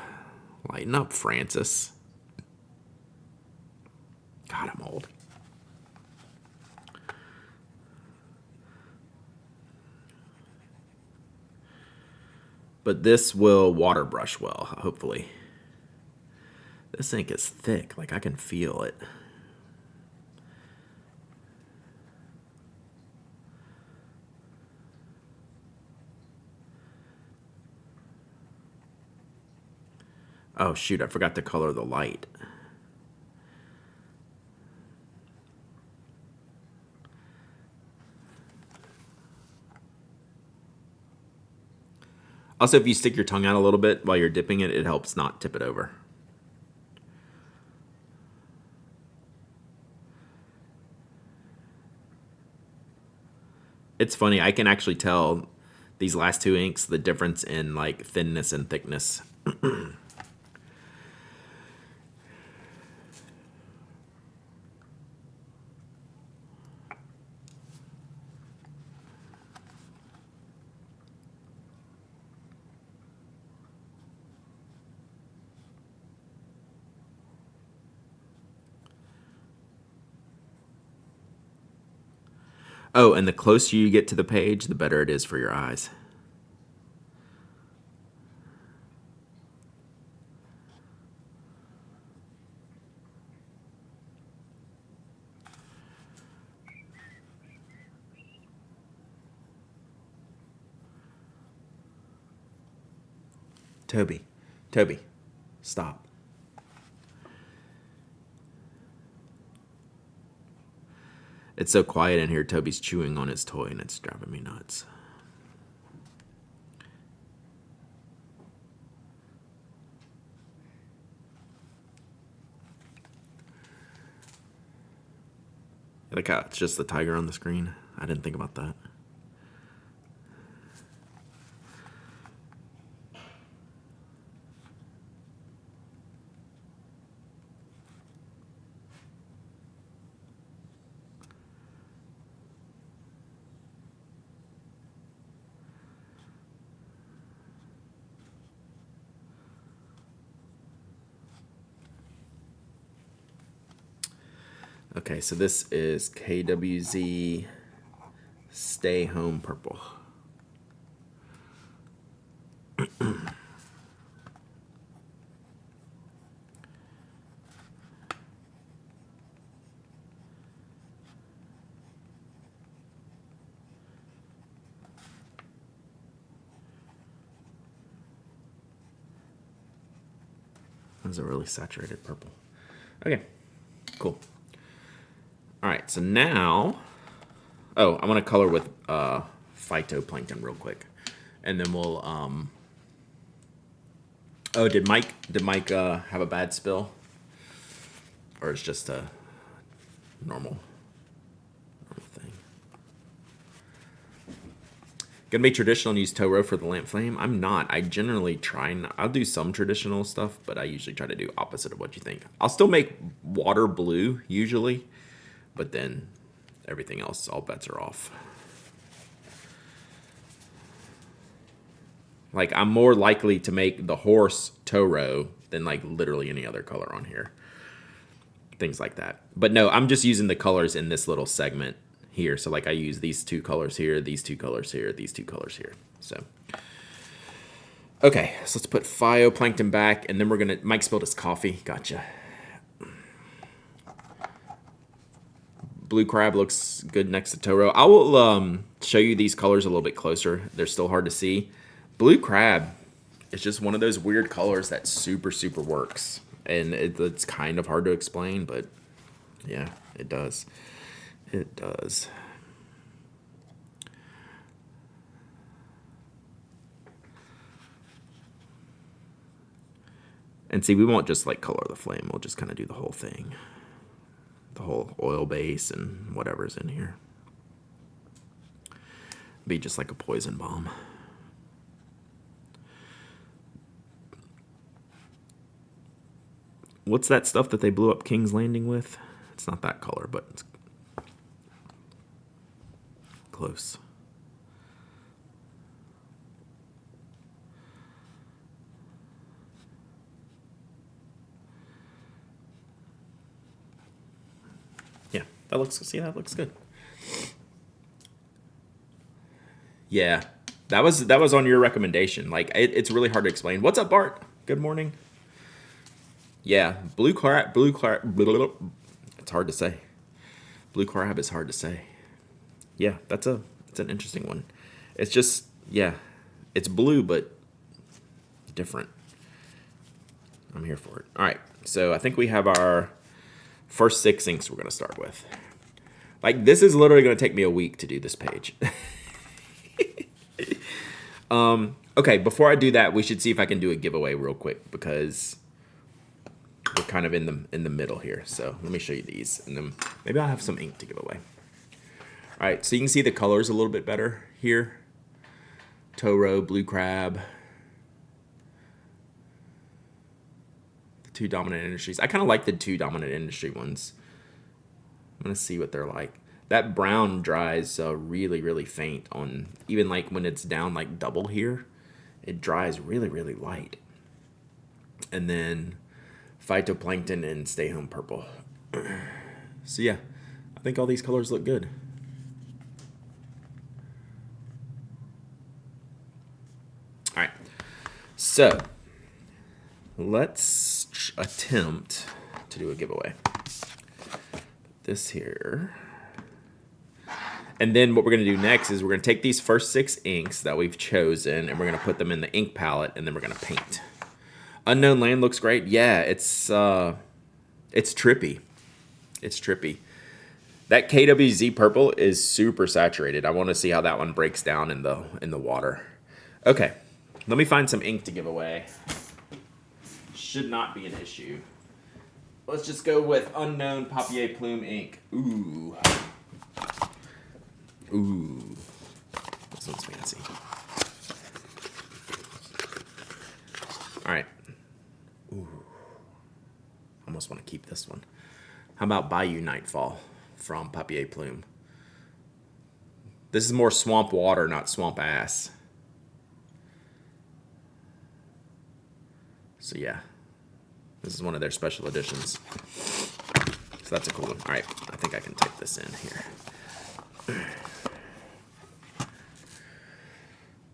S1: Lighten up, Francis. God, I'm old. But this will water brush well, hopefully. This ink is thick, like I can feel it. Oh shoot, I forgot to color the light. Also, if you stick your tongue out a little bit while you're dipping it, it helps not tip it over. It's funny, I can actually tell these last two inks the difference in like thinness and thickness. Oh, and the closer you get to the page, the better it is for your eyes. Toby, stop. It's so quiet in here. Toby's chewing on his toy and it's driving me nuts. Like how it's just the tiger on the screen. I didn't think about that. Okay, so this is KWZ Stay Home Purple. That's a really saturated purple. Okay, cool. All right, so now, oh, I want to color with phytoplankton real quick, and then we'll. Oh, did Mike have a bad spill, or it's just a normal thing? Gonna be traditional and use Toro for the lamp flame. I'm not. I generally try and I'll do some traditional stuff, but I usually try to do opposite of what you think. I'll still make water blue usually. But then everything else, all bets are off. Like, I'm more likely to make the horse Toro than, like, literally any other color on here. Things like that. But no, I'm just using the colors in this little segment here. So, like, I use these two colors here, these two colors here, these two colors here. So, okay, so let's put phytoplankton back, and then we're going to... Mike spilled his coffee. Gotcha. Blue crab looks good next to Toro. I will show you these colors a little bit closer. They're still hard to see. Blue crab, It's just one of those weird colors that super, super works. And it's kind of hard to explain, but yeah, it does. It does. And see, we won't just like color the flame. We'll just kind of do the whole thing. The whole oil base and whatever's in here. Be just like a poison bomb. What's that stuff that they blew up King's Landing with? It's not that color, but it's close. Yeah, that looks, see, that looks good. Yeah, that was on your recommendation. Like, it's really hard to explain. What's up, Bart? Good morning. Yeah, blue crab. It's hard to say. Blue crab is hard to say. Yeah, it's an interesting one. It's just, yeah, it's blue but different. I'm here for it. All right, so I think we have our first 6 inks we're gonna start with. Like, this is literally gonna take me a week to do this page. Okay, before I do that, we should see if I can do a giveaway real quick because we're kind of in the middle here. So let me show you these, and then maybe I'll have some ink to give away. All right, so you can see the colors a little bit better here. Toro, blue crab, the 2 dominant industries. I kind of like the 2 dominant industry ones. I'm gonna see what they're like. That brown dries really, really faint on, even like when it's down like double here, it dries really, really light. And then phytoplankton and stay home purple. So yeah, I think all these colors look good. All right, so let's attempt to do a giveaway. This here. And then what we're going to do next is we're going to take these first 6 inks that we've chosen and we're going to put them in the ink palette and then we're going to paint. Unknown Land looks great. Yeah, it's trippy. It's trippy. That KWZ purple is super saturated. I want to see how that one breaks down in the water. Okay, let me find some ink to give away. Should not be an issue. Let's just go with Unknown Papier Plume ink. Ooh. Ooh. This one's fancy. All right. Ooh. Almost want to keep this one. How about Bayou Nightfall from Papier Plume? This is more swamp water, not swamp ass. So yeah. This is one of their special editions. So that's a cool one. All right. I think I can type this in here.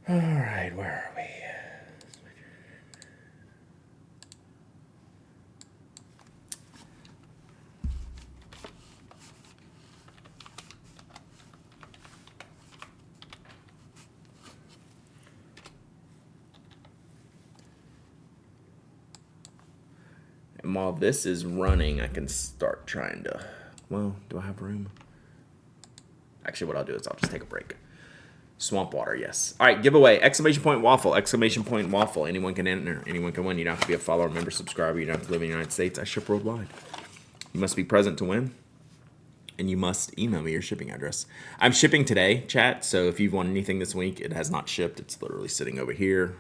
S1: All right, where are we? And while this is running, I can start trying to, well, do I have room? Actually, what I'll do is I'll just take a break. Swamp water, yes. All right, giveaway. Exclamation point waffle. Exclamation point waffle. Anyone can enter. Anyone can win. You don't have to be a follower, member, subscriber. You don't have to live in the United States. I ship worldwide. You must be present to win. And you must email me your shipping address. I'm shipping today, chat. So if you've won anything this week, it has not shipped. It's literally sitting over here,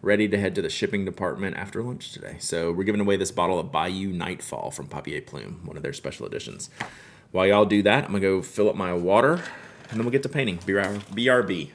S1: ready to head to the shipping department after lunch today. So we're giving away this bottle of Bayou Nightfall from Papier Plume, one of their special editions. While y'all do that, I'm going to go fill up my water, and then we'll get to painting. BRB.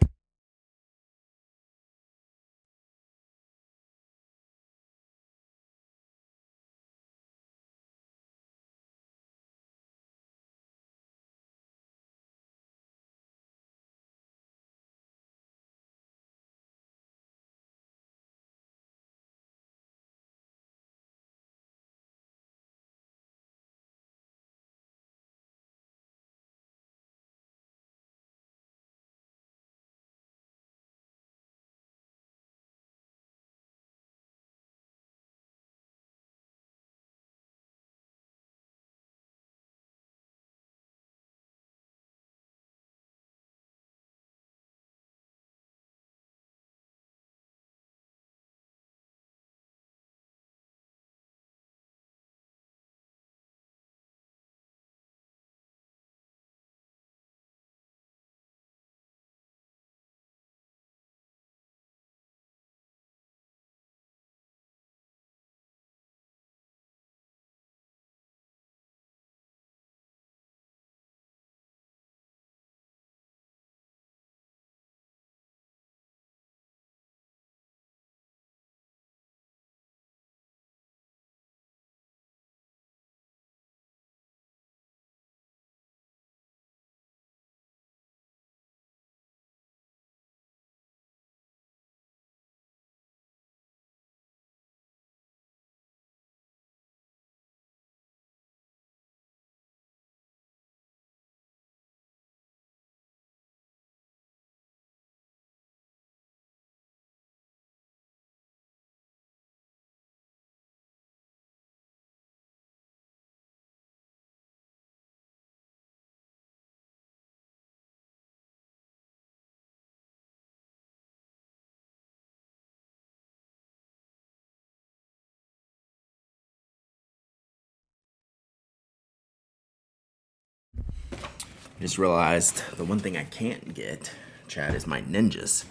S1: Just realized the one thing I can't get, Chad, is my ninjas.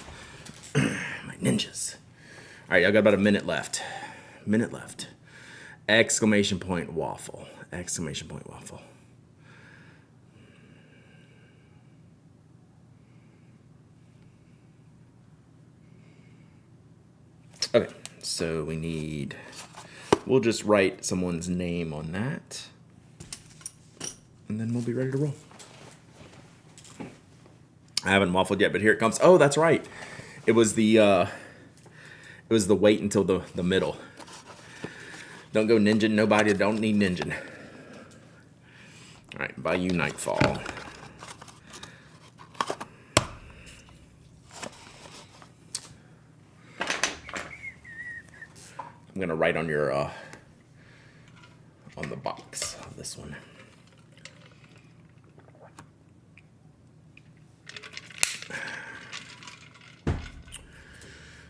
S1: My ninjas. All right, I got about a minute left. Minute left. Exclamation point waffle. Exclamation point waffle. Okay, so we'll just write someone's name on that, and then we'll be ready to roll. I haven't waffled yet, but here it comes. Oh, that's right. It was the wait until the middle. Don't go ninja. Nobody don't need ninja. All right, by you nightfall. I'm gonna write on your on the box of this one.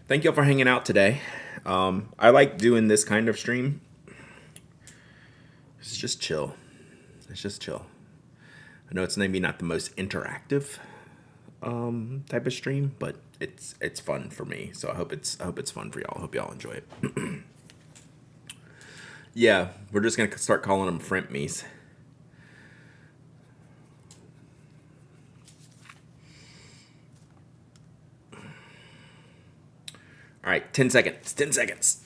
S1: Thank y'all for hanging out today. I like doing this kind of stream. It's just chill. It's just chill. I know it's maybe not the most interactive type of stream, but it's fun for me. So I hope it's fun for y'all. I hope y'all enjoy it. Yeah, we're just gonna start calling them Front Me's. All right, 10 seconds. 10 seconds.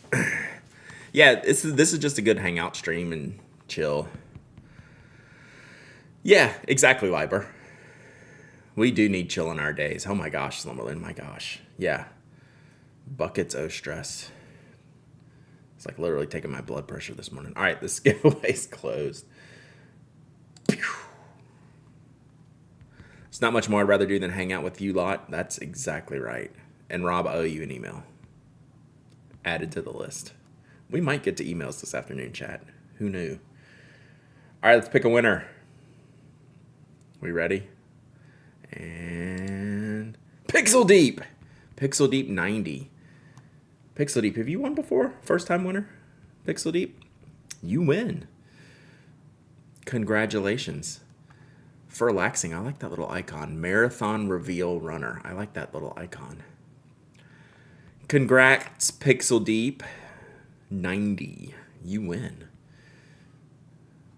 S1: Yeah, this is just a good hangout stream and chill. Yeah, exactly, Liber. We do need chill in our days. Oh my gosh, Slumberland, my gosh. Yeah. Buckets of stress. It's like literally taking my blood pressure this morning. All right, this giveaway's closed. It's not much more I'd rather do than hang out with you lot. That's exactly right. And Rob, I owe you an email. Added to the list. We might get to emails this afternoon, chat. Who knew? All right, let's pick a winner. We ready? And Pixel Deep. Pixel Deep 90. Pixel Deep, have you won before? First time winner? Pixel Deep? You win. Congratulations. For relaxing, I like that little icon. Marathon Reveal Runner. I like that little icon. Congrats, Pixel Deep 90. You win.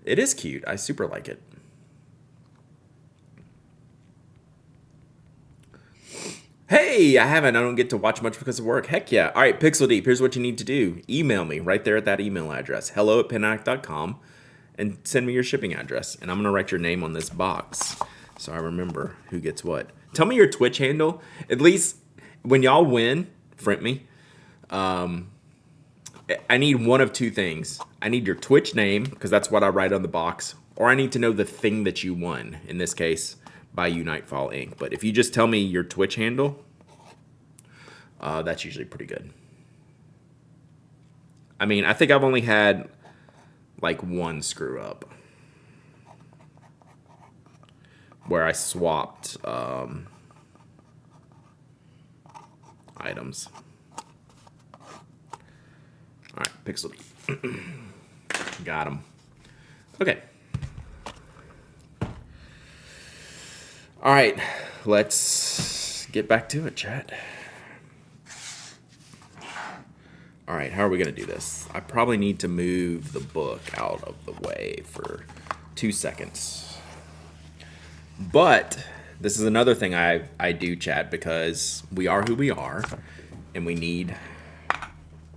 S1: It is cute. I super like it. Hey, I don't get to watch much because of work. Heck yeah. All right, Pixel Deep, here's what you need to do. Email me right there at that email address, hello@panac.com, and send me your shipping address. And I'm going to write your name on this box so I remember who gets what. Tell me your Twitch handle. At least when y'all win, friend me. I need one of two things. I need your Twitch name, because that's what I write on the box, or I need to know the thing that you won. In this case, by you Nightfall Inc. But if you just tell me your Twitch handle, that's usually pretty good. I mean, I think I've only had like one screw up where I swapped items. All right, Pixel Deep. Got him. Okay. All right, let's get back to it, chat. All right, how are we going to do this? I probably need to move the book out of the way for 2 seconds. But this is another thing I do, chat, because we are who we are, and we need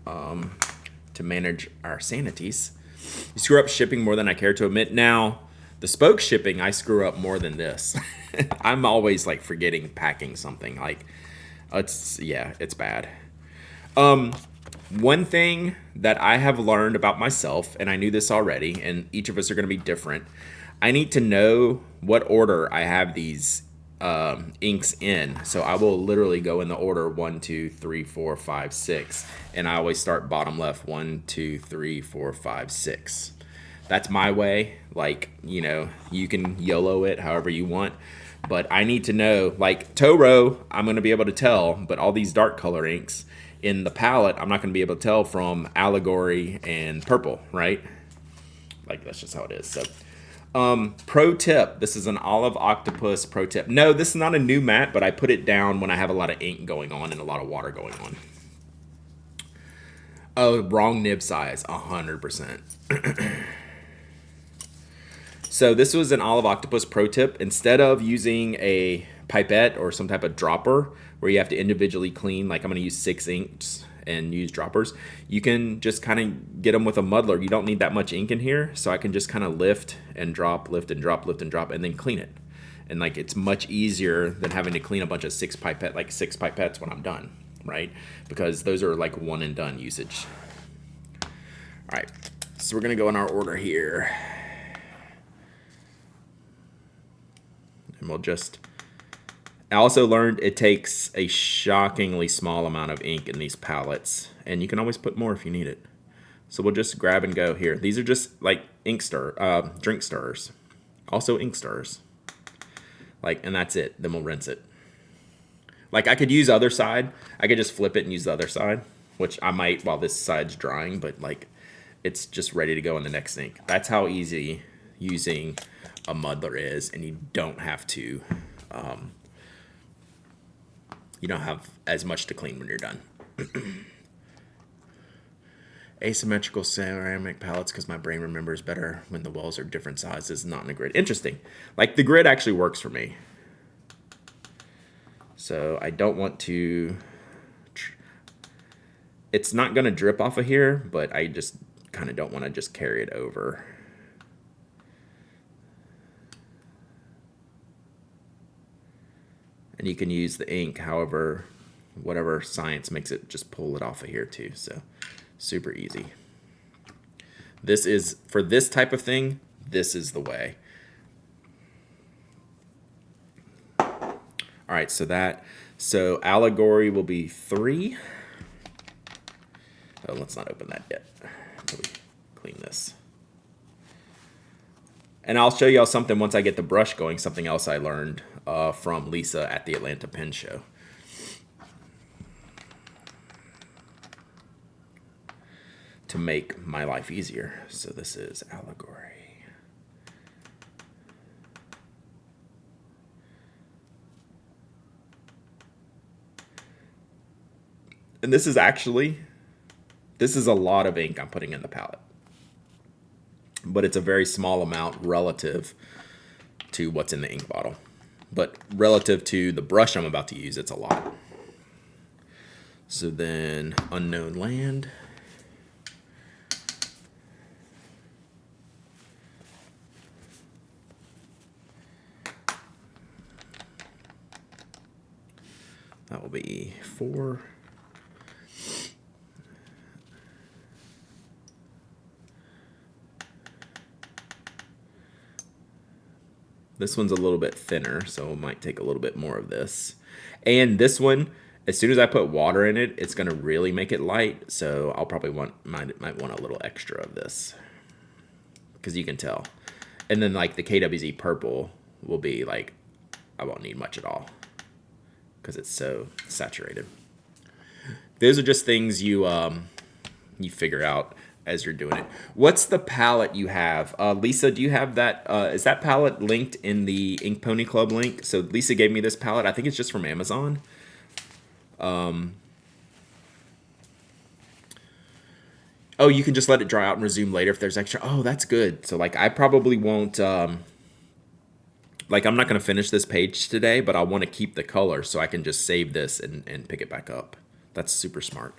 S1: to manage our sanities. You screw up shipping more than I care to admit. Now, the spoke shipping, I screw up more than this. I'm always like forgetting packing something. Like, it's bad. One thing that I have learned about myself, and I knew this already, and each of us are going to be different. I need to know what order I have these inks in. So I will literally go in the order 1, 2, 3, 4, 5, 6. And I always start bottom left 1, 2, 3, 4, 5, 6. That's my way. Like, you know, you can YOLO it however you want. But I need to know, like Toro, I'm going to be able to tell. But all these dark color inks in the palette, I'm not going to be able to tell from Allegory and Purple, right? Like, that's just how it is. So, Pro tip. This is an Olive Octopus pro tip. No, this is not a new mat, but I put it down when I have a lot of ink going on and a lot of water going on. Oh, wrong nib size. 100%. So this was an Olive Octopus pro tip. Instead of using a pipette or some type of dropper where you have to individually clean, like I'm going to use 6 inks and use droppers, you can just kind of get them with a muddler. You don't need that much ink in here, so I can just kind of lift and drop, lift and drop, lift and drop, and then clean it. And like it's much easier than having to clean a bunch of 6 pipettes when I'm done, right? Because those are like one and done usage. All right, so we're gonna go in our order here. And we'll just, I also learned it takes a shockingly small amount of ink in these palettes, and you can always put more if you need it. So we'll just grab and go here. These are just like drink stirrers, also ink stirrers. Like, and that's it. Then we'll rinse it. Like I could use other side. I could just flip it and use the other side, which I might while this side's drying, but like it's just ready to go in the next ink. That's how easy using a muddler is, and you don't have to you don't have as much to clean when you're done. Asymmetrical ceramic palettes because my brain remembers better when the walls are different sizes, not in a grid. Interesting. Like the grid actually works for me. So I don't want to, it's not going to drip off of here, but I just kind of don't want to just carry it over. And you can use the ink, however, whatever science makes it, just pull it off of here too. So super easy. This is, for this type of thing, this is the way. All right, so allegory will be 3. Oh, let's not open that yet. Let me clean this. And I'll show y'all something once I get the brush going, something else I learned from Lisa at the Atlanta Pen Show. To make my life easier. So this is allegory. And this is a lot of ink I'm putting in the palette. But it's a very small amount relative to what's in the ink bottle. But relative to the brush I'm about to use, it's a lot. So then unknown land. That will be 4. This one's a little bwant thinner, so it might take a little bit more of this. And this one, as soon as I put water in it, it's going to really make it light. So I'll probably might want a little extra of this, because you can tell. And then like the KWZ purple will be like, I won't need much at all, because it's so saturated. Those are just things you figure out as you're doing it. What's the palette you have? Lisa, do you have that? Is that palette linked in the Ink Pony Club link? So Lisa gave me this palette. I think it's just from Amazon. Oh, you can just let it dry out and resume later if there's extra. Oh, that's good. So like I probably won't, like I'm not going to finish this page today, but I want to keep the color so I can just save this and pick it back up. That's super smart.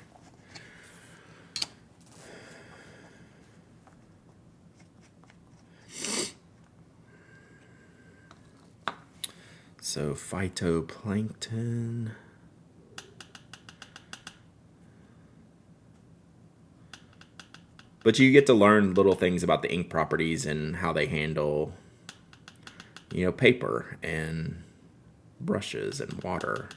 S1: So phytoplankton. But you get to learn little things about the ink properties and how they handle, you know, paper and brushes and water.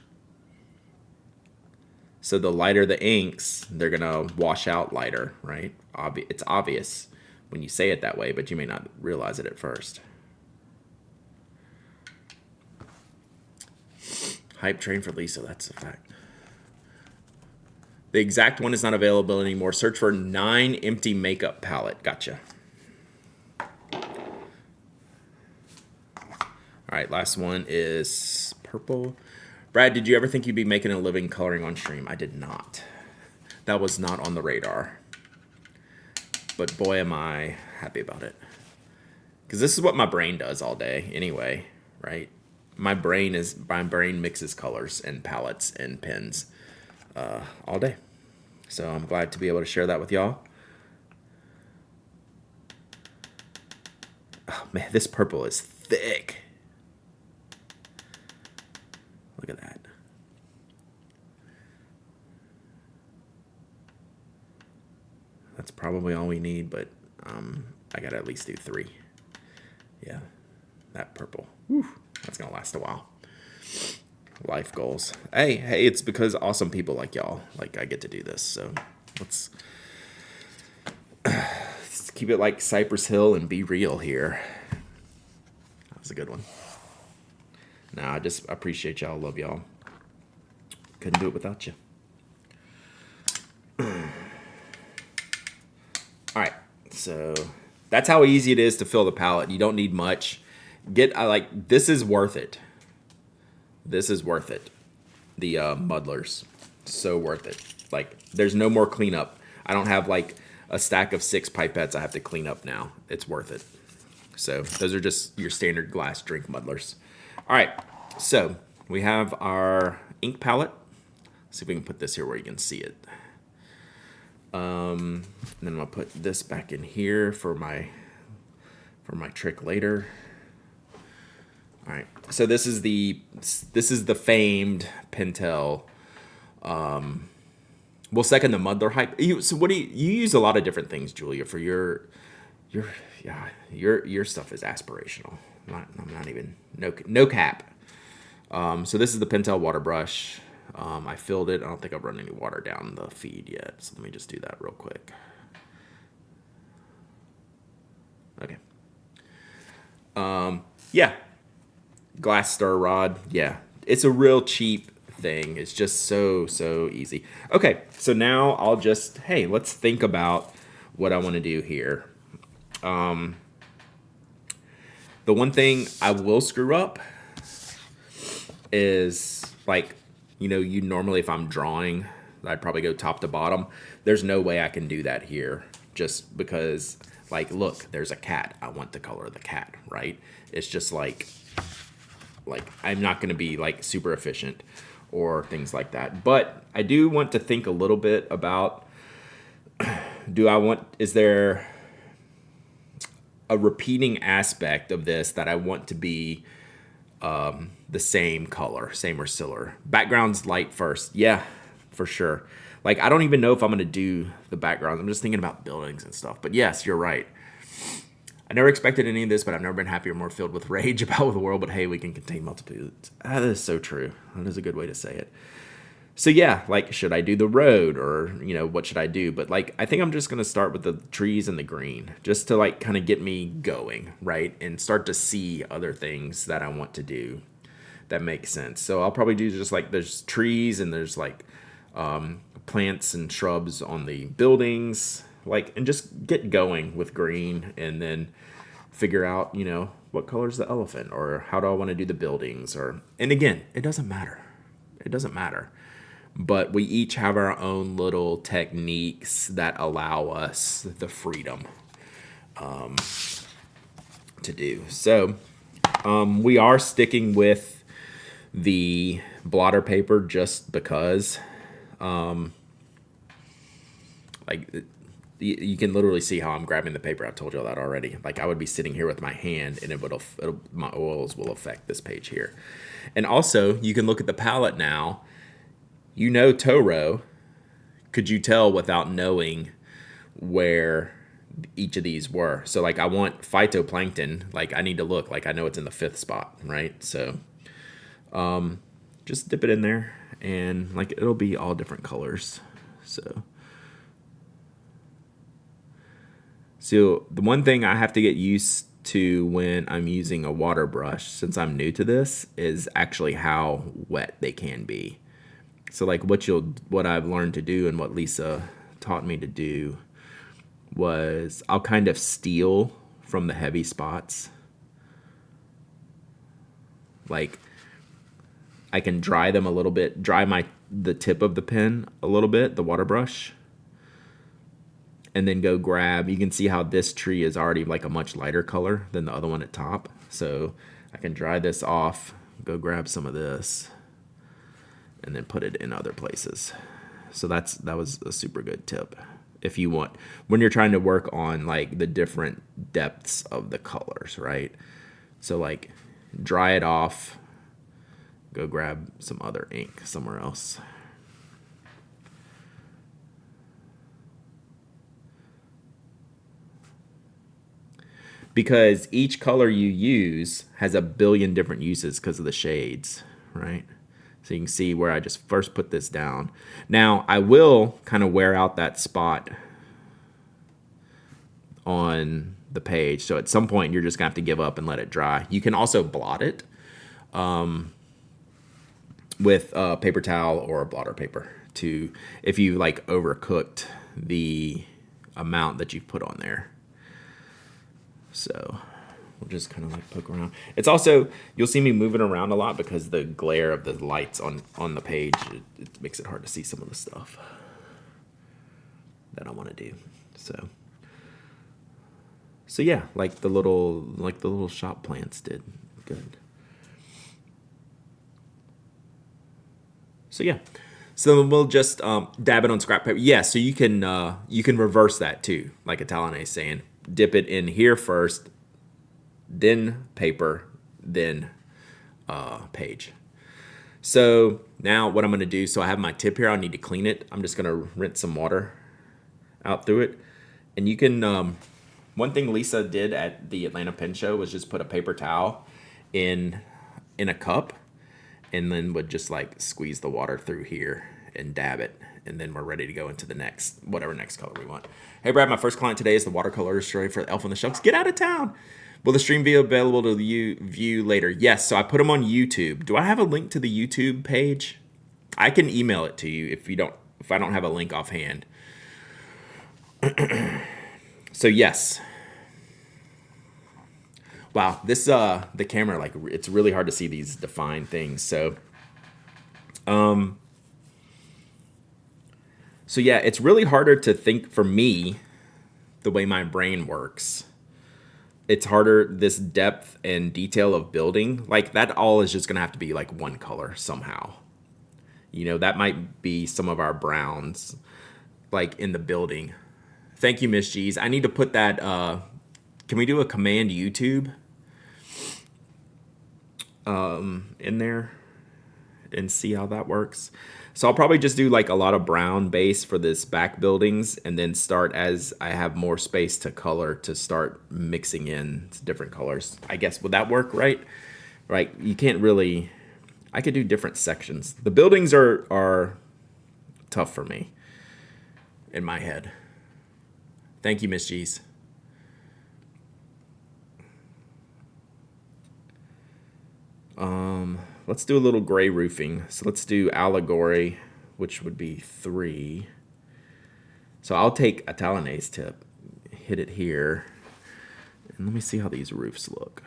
S1: So the lighter the inks, they're going to wash out lighter, right? It's obvious when you say it that way, but you may not realize it at first. Hype train for Lisa, that's a fact. The exact one is not available anymore. Search for 9 empty makeup palette. Gotcha. All right, last one is purple. Brad, did you ever think you'd be making a living coloring on stream? I did not. That was not on the radar. But boy, am I happy about it. Because this is what my brain does all day anyway, right? My brain mixes colors and palettes and pens all day. So I'm glad to be able to share that with y'all. Oh man, this purple is thick. Look at that. That's probably all we need, but I gotta at least do 3. Yeah, that purple. Whew, that's gonna last a while. Life goals. Hey, it's because awesome people like y'all, like I get to do this. So let's keep it like Cypress Hill and be real here. That was a good one. Nah, I just appreciate y'all. Love y'all. Couldn't do it without you. All right, so that's how easy it is to fill the palette. You don't need much. This is worth it. This is worth it. The muddlers, so worth it. Like, there's no more cleanup. I don't have like a stack of 6 pipettes I have to clean up now. It's worth it. So those are just your standard glass drink muddlers. All right, so we have our ink palette. Let's see if we can put this here where you can see it. And then I'm gonna put this back in here for my trick later. All right, so this is the famed Pentel. We'll second the muddler hype. So what do you use a lot of different things, Julia, for your stuff is aspirational. I'm not even no cap. So this is the Pentel water brush. I filled it. I don't think I've run any water down the feed yet. So let me just do that real quick. Okay. Yeah. Glass stir rod. Yeah. It's a real cheap thing. It's just so easy. Okay. So now I'll just, hey, let's think about what I want to do here. The one thing I will screw up is like, you normally, if I'm drawing, I'd probably go top to bottom. There's no way I can do that here just because, like, look, there's a cat. I want to color the cat, right? It's just like I'm not going to be like super efficient or things like that. But I do want to think a little bit about, is there a repeating aspect of this that I want to be the same color, same or similar. Background's light first. Yeah, for sure. Like, I don't even know if I'm going to do the backgrounds. I'm just thinking about buildings and stuff. But yes, you're right. I never expected any of this, but I've never been happier, more filled with rage about the world. But hey, we can contain multitudes. That is so true. That is a good way to say it. So yeah, like, should I do the road or, what should I do? But like, I think I'm just going to start with the trees and the green just to like kind of get me going, right? And start to see other things that I want to do that make sense. So I'll probably do just like, there's trees and there's like plants and shrubs on the buildings, like, and just get going with green and then figure out, what color's the elephant or how do I want to do the buildings and again, it doesn't matter. It doesn't matter. But we each have our own little techniques that allow us the freedom to do. So we are sticking with the blotter paper just because, you can literally see how I'm grabbing the paper. I've told you all that already. Like, I would be sitting here with my hand and my oils will affect this page here. And also, you can look at the palette now. Toro, could you tell without knowing where each of these were? So like, I want phytoplankton, like I need to look, like I know it's in the 5th spot, right? So just dip it in there and like it'll be all different colors. So the one thing I have to get used to when I'm using a water brush, since I'm new to this, is actually how wet they can be. So like what I've learned to do and what Lisa taught me to do was I'll kind of steal from the heavy spots. Like, I can dry them a little bit, dry the tip of the pen a little bit, the water brush, and then go grab, you can see how this tree is already like a much lighter color than the other one at top. So I can dry this off, go grab some of this, and then put it in other places. So that was a super good tip. If you want, when you're trying to work on like the different depths of the colors, right? So like dry it off, go grab some other ink somewhere else. Because each color you use has a billion different uses because of the shades, right? So you can see where I just first put this down. Now, I will kind of wear out that spot on the page. So at some point, you're just going to have to give up and let it dry. You can also blot it with a paper towel or a blotter paper if you like overcooked the amount that you've put on there. So we'll just kind of like poke around. It's also, you'll see me moving around a lot because the glare of the lights on the page, it makes it hard to see some of the stuff that I want to do. So yeah, like the little shop plants did. Good. So yeah. So we'll just dab it on scrap paper. Yeah, so you can reverse that too, like Italene is saying. Dip it in here first, then paper, then page. So now what I'm going to do, so I have my tip here. I need to clean it. I'm just going to rinse some water out through it. And you can, one thing Lisa did at the Atlanta Pen Show was just put a paper towel in a cup and then would just like squeeze the water through here and dab it. And then we're ready to go into the whatever next color we want. Hey, Brad, my first client today is the watercolor illustrator for Elf on the Shelf. Get out of town. Will the stream be available to view later? Yes, so I put them on YouTube. Do I have a link to the YouTube page? I can email it to you if I don't have a link offhand. So yes. Wow, this the camera, like, it's really hard to see these defined things. So yeah, it's really harder to think for me, the way my brain works. It's harder, this depth and detail of building, like that all is just gonna have to be like one color somehow. You know, that might be some of our browns, like in the building. Thank you, Miss G's. I need to put that, can we do a command YouTube in there and see how that works? So I'll probably just do like a lot of brown base for this back buildings and then start as I have more space to color to start mixing in different colors. I guess, would that work, right? Right, you can't really, I could do different sections. The buildings are tough for me in my head. Thank you, Miss G's. Let's do a little gray roofing. So let's do allegory, which would be 3. So I'll take Italene's tip, hit it here, and let me see how these roofs look.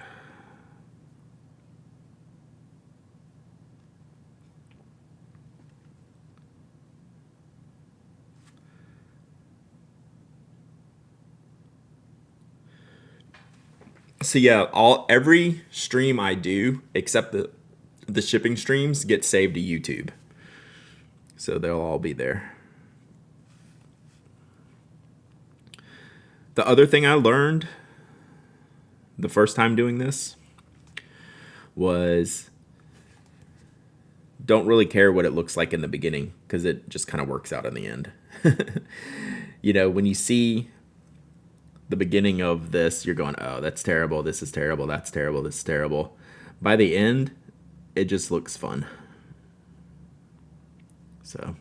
S1: So yeah, every stream I do, except the shipping streams, get saved to YouTube. So they'll all be there. The other thing I learned the first time doing this was don't really care what it looks like in the beginning because it just kind of works out in the end. You know, when you see the beginning of this, you're going, oh, that's terrible, this is terrible, that's terrible, this is terrible. By the end, it just looks fun. So,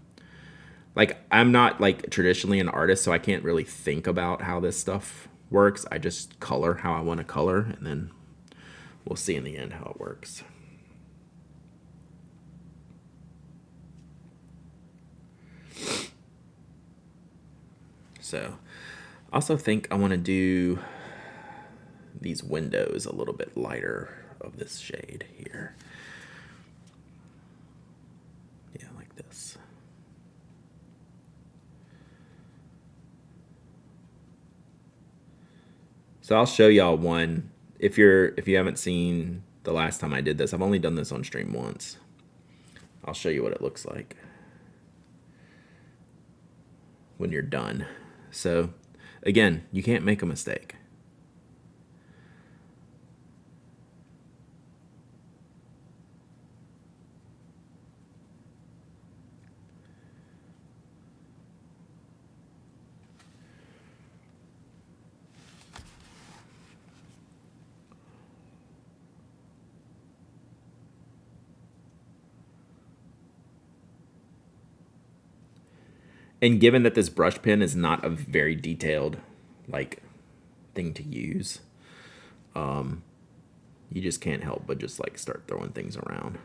S1: like, I'm not like traditionally an artist, so I can't really think about how this stuff works. I just color how I want to color, and then we'll see in the end how it works. So, I also think I want to do these windows a little bit lighter of this shade here. like this. So I'll show y'all one. If you haven't seen the last time I did this, I've only done this on stream once. I'll show you what it looks like when you're done. So again, you can't make a mistake. And given that this brush pen is not a very detailed like thing to use, you just can't help but just like start throwing things around.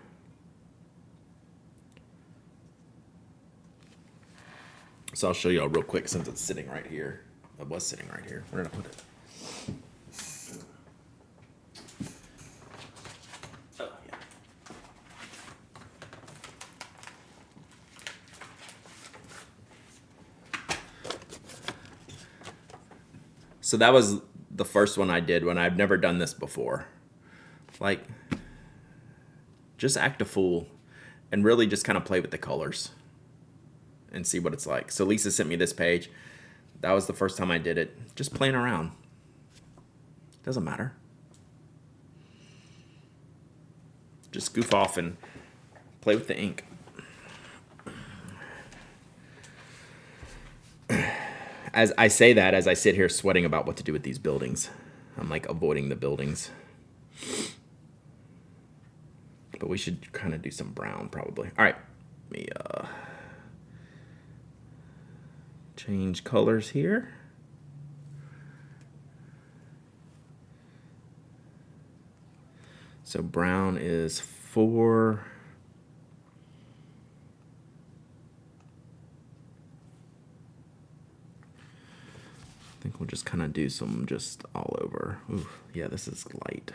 S1: So I'll show y'all real quick since it's sitting right here. It was sitting right here. Where did I put it? Oh, yeah. So that was the first one I did when I've never done this before. Like, just act a fool and really just kind of play with the colors and see what it's like. So Lisa sent me this page. That was the first time I did it. Just playing around. Doesn't matter. Just goof off and play with the ink. As I say that, as I sit here sweating about what to do with these buildings. I'm like avoiding the buildings. But we should kind of do some brown probably. All right. Let me change colors here. So brown is 4. I think we'll just kind of do some just all over. Ooh, yeah, this is light.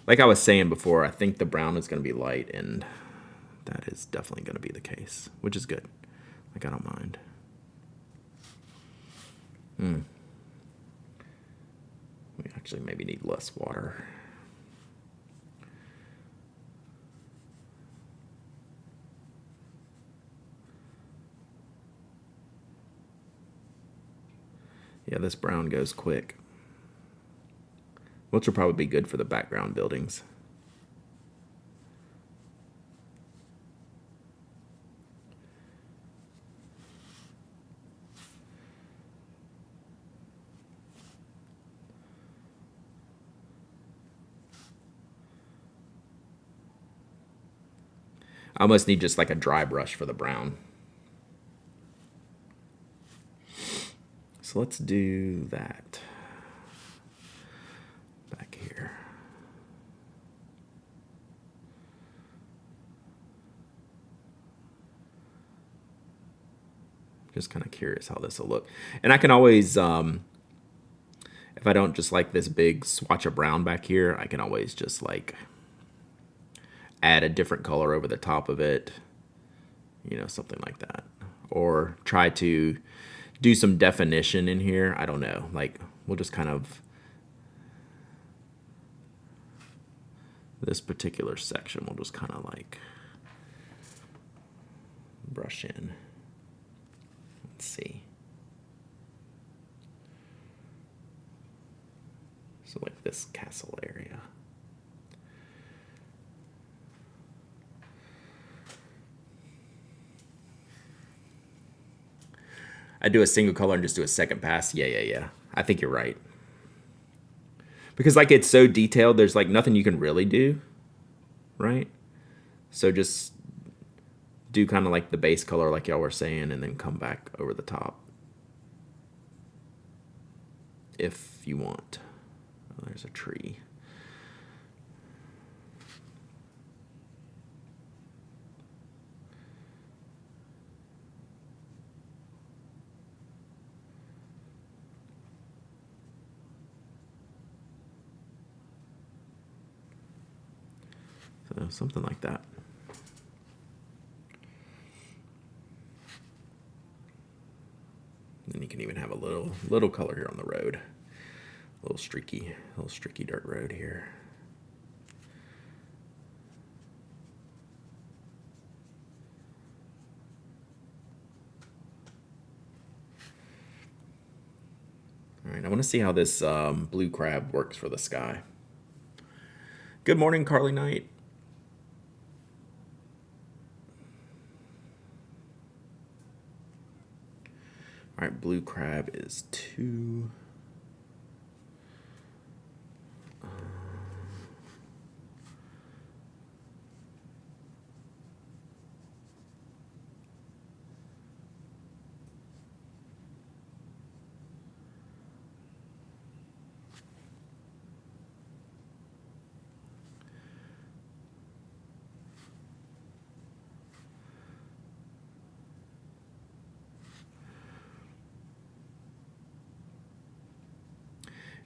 S1: Like I was saying before, I think the brown is going to be light, and that is definitely going to be the case, which is good. Like, I don't mind. We actually maybe need less water. Yeah, this brown goes quick. Which will probably be good for the background buildings. I almost need just like a dry brush for the brown. So let's do that back here. Just kind of curious how this will look. And I can always, if I don't just like this big swatch of brown back here, I can always just like add a different color over the top of it, you know, something like that. Or try to do some definition in here. I don't know. Like, we'll just kind of, this particular section, we'll just kind of like brush in. Let's see. So like this castle area. I do a single color and just do a second pass. Yeah. I think you're right. Because like it's so detailed, there's like nothing you can really do, right? So just do kind of like the base color like y'all were saying and then come back over the top. If you want. Oh, there's a tree. So something like that. can even have a little color here on the road. A little streaky dirt road here. All right, I want to see how this blue crab works for the sky. Good morning, Carly Knight. All right, blue crab is 2.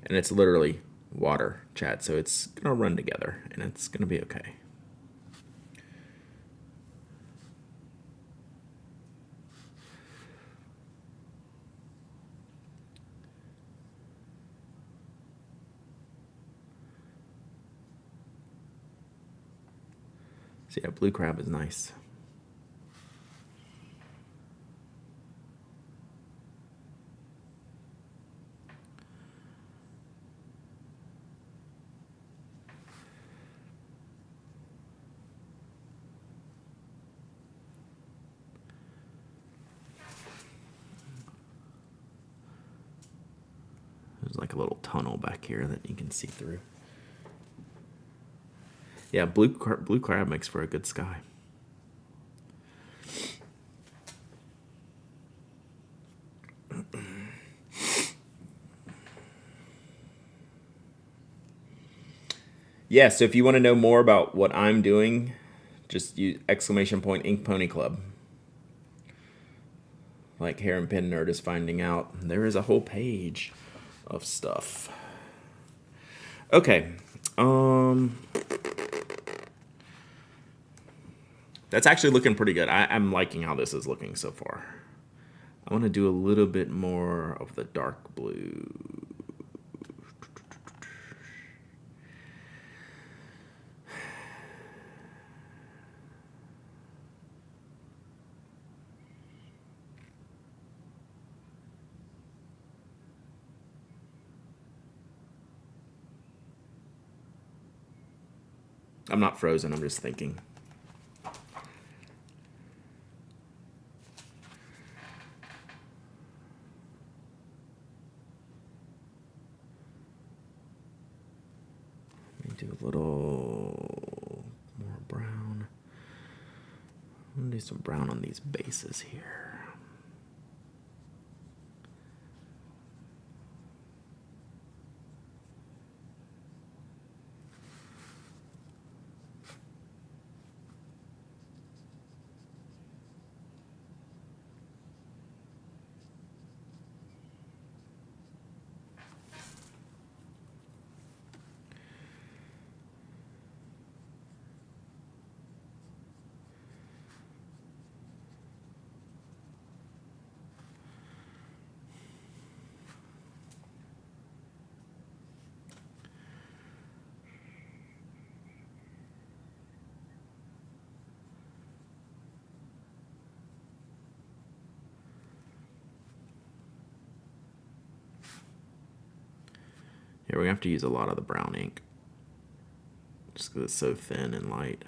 S1: And it's literally water, chat, so it's gonna run together and it's gonna be okay. So yeah, blue crab is nice. There's like a little tunnel back here that you can see through. Yeah, blue crab makes for a good sky. Yeah, so if you want to know more about what I'm doing, just use !Ink Pony Club. Like Hair and Pin Nerd is finding out, there is a whole page of stuff. Okay. That's actually looking pretty good. I'm liking how this is looking so far. I want to do a little bit more of the dark blue. I'm not frozen, I'm just thinking. Let me do a little more brown. I'm gonna do some brown on these bases here. Here we have to use a lot of the brown ink, just because it's so thin and light.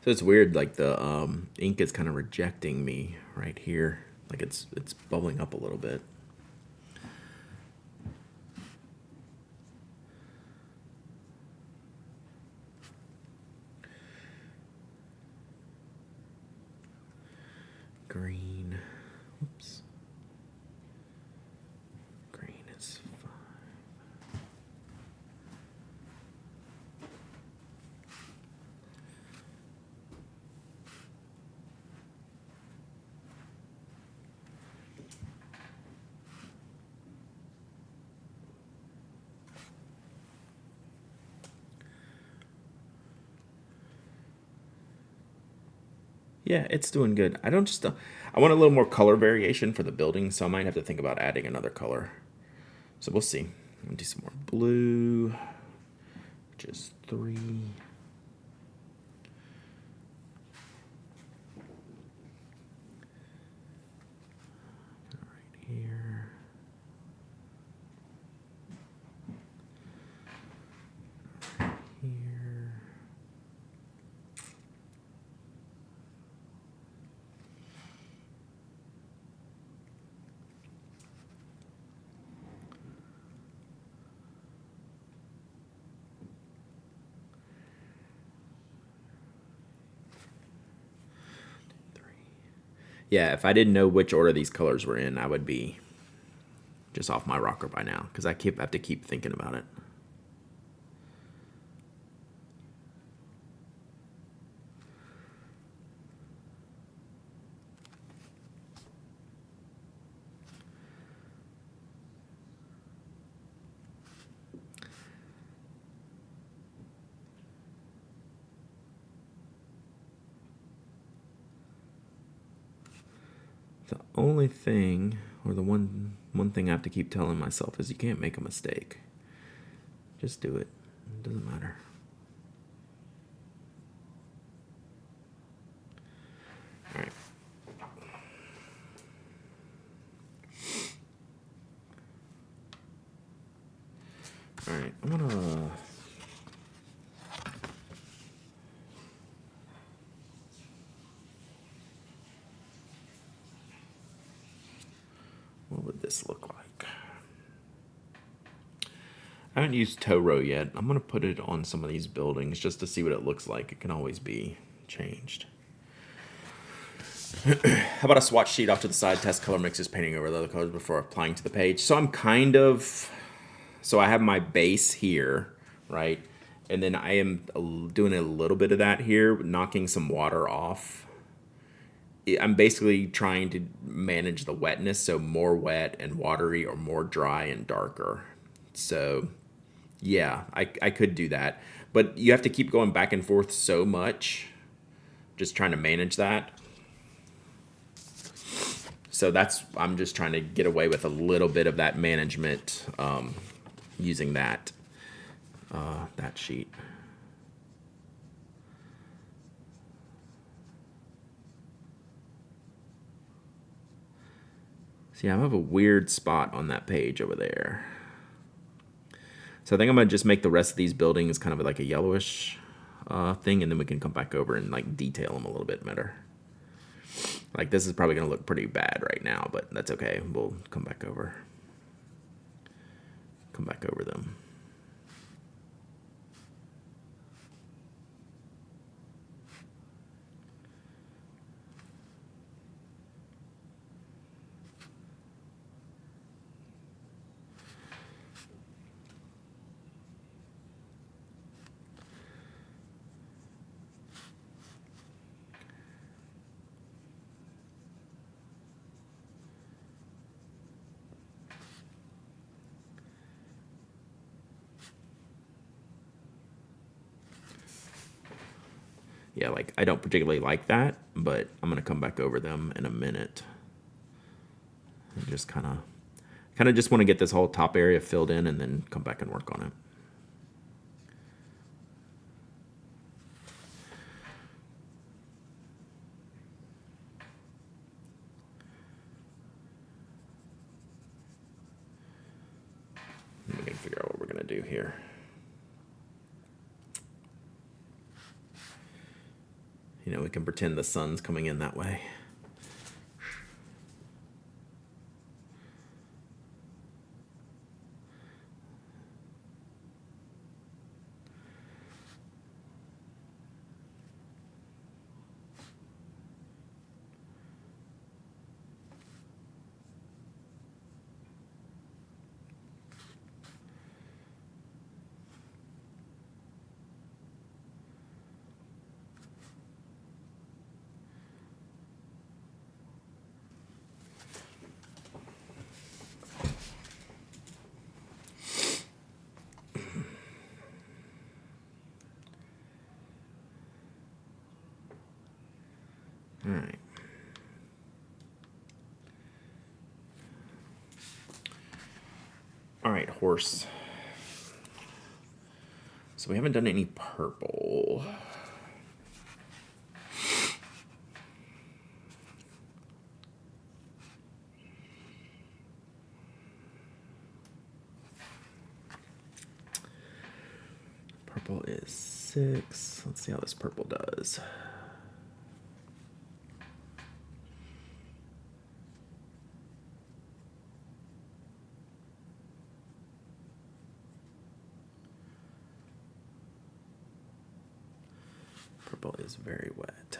S1: So it's weird, like the ink is kind of rejecting me right here. Like it's bubbling up a little bit. green. Oops. Green is 5. Yeah, it's doing good. I don't just. I want a little more color variation for the building, so I might have to think about adding another color. So we'll see. I'm gonna do some more blue, which is 3. Right here. Right here. Yeah, if I didn't know which order these colors were in, I would be just off my rocker by now because I have to keep thinking about it. The only thing, or the one thing I have to keep telling myself is you can't make a mistake. Just do it. It doesn't matter. All right. All right. I'm gonna. What would this look like? I haven't used Toro yet. I'm going to put it on some of these buildings just to see what it looks like. It can always be changed. How about a swatch sheet off to the side, test color mixes, painting over the other colors before applying to the page. So I have my base here, right? And then I am doing a little bit of that here, knocking some water off. I'm basically trying to manage the wetness, so more wet and watery or more dry and darker. So yeah, I could do that. But you have to keep going back and forth so much, just trying to manage that. So I'm just trying to get away with a little bit of that management using that sheet. See, I have a weird spot on that page over there. So I think I'm going to just make the rest of these buildings kind of like a yellowish thing, and then we can come back over and like detail them a little bit better. Like this is probably going to look pretty bad right now, but that's okay. We'll come back over them. Yeah, like I don't particularly like that, but I'm gonna come back over them in a minute. And just kind of just want to get this whole top area filled in and then come back and work on it. We can figure out what we're gonna do here. You know, we can pretend the sun's coming in that way. All right, horse. So we haven't done any purple. Purple is 6. Let's see how this purple does. Purple is very wet.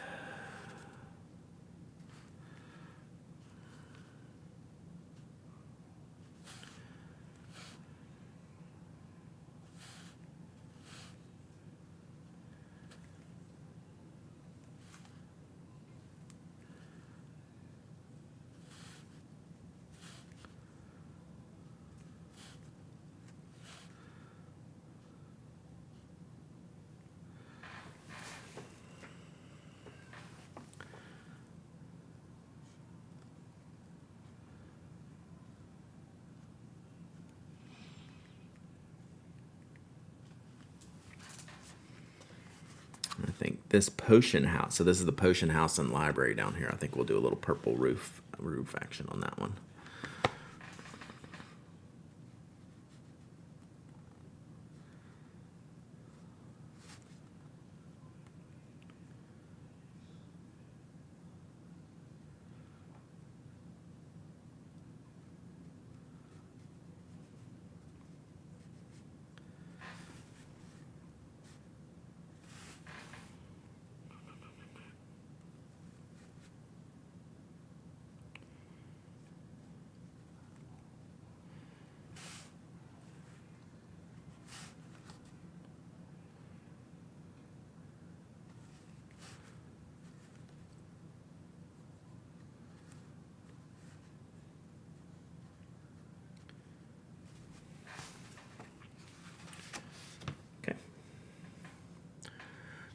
S1: I think this potion house, so this is the potion house and library down here. I think we'll do a little purple roof action on that one. Okay.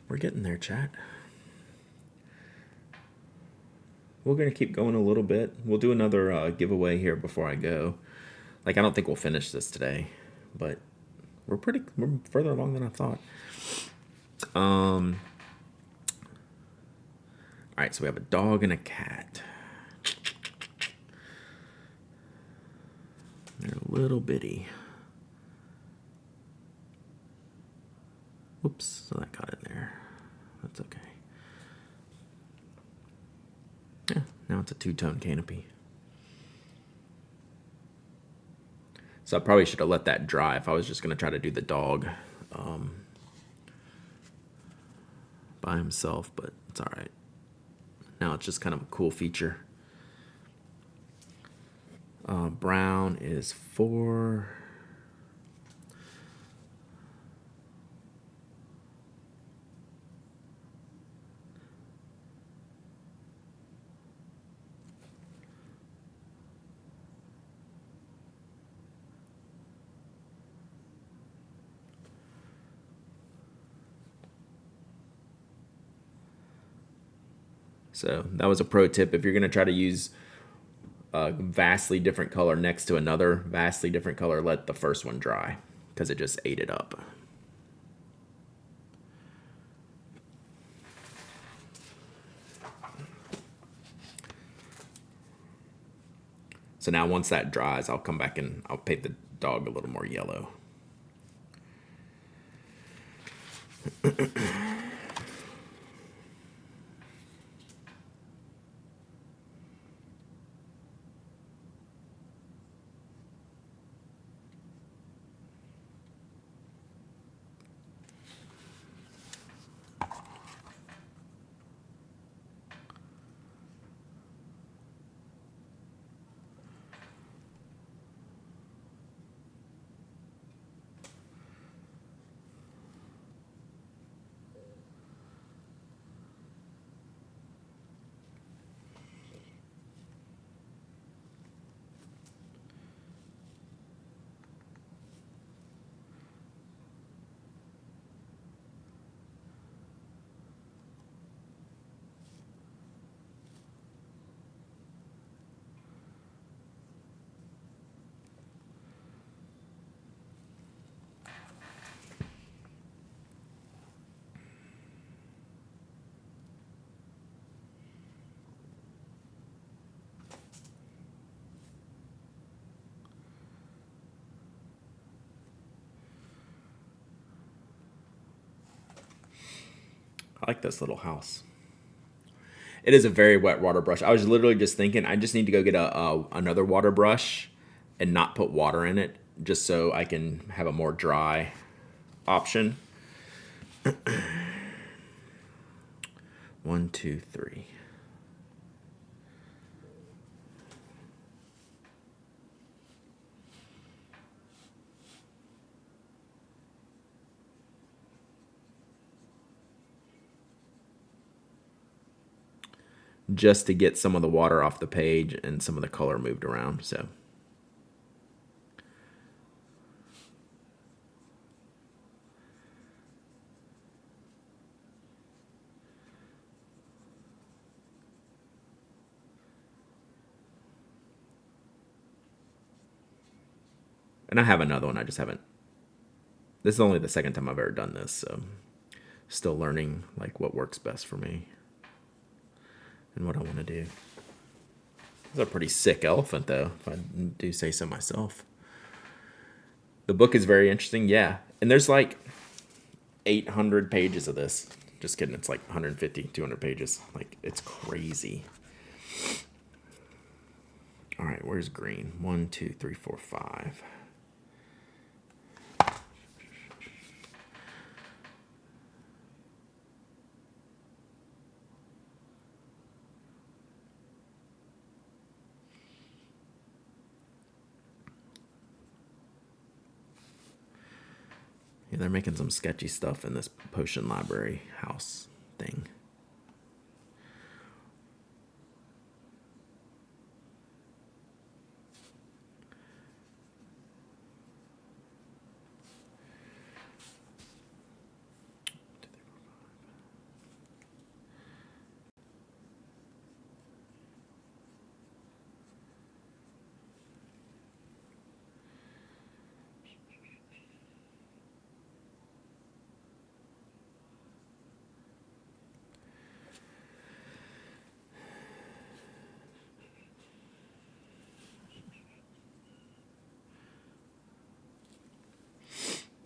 S1: We're getting there, chat. We're going to keep going a little bit. We'll do another giveaway here before I go. Like, I don't think we'll finish this today, but we're further along than I thought. All right, so we have a dog and a cat. They're a little bitty. Whoops, so that got in there. That's okay. Yeah, now it's a two-tone canopy. So I probably should have let that dry if I was just going to try to do the dog by himself, but it's all right. Now it's just kind of a cool feature. Brown is 4. So that was a pro tip. If you're going to try to use a vastly different color next to another vastly different color, let the first one dry because it just ate it up. So now once that dries, I'll come back and I'll paint the dog a little more yellow. I like this little house. It is a very wet water brush. I was literally just thinking I just need to go get another water brush and not put water in it, just so I can have a more dry option. 1, 2, 3. Just to get some of the water off the page and some of the color moved around. So and I have another one. I just haven't. This is only the second time I've ever done this, so still learning like what works best for me and what I want to do. It's a pretty sick elephant, though, if I do say so myself. The book is very interesting, yeah. And there's like 800 pages of this. Just kidding, it's like 150, 200 pages. Like, it's crazy. All right, where's green? 1, 2, 3, 4, 5. Yeah, they're making some sketchy stuff in this potion library house thing.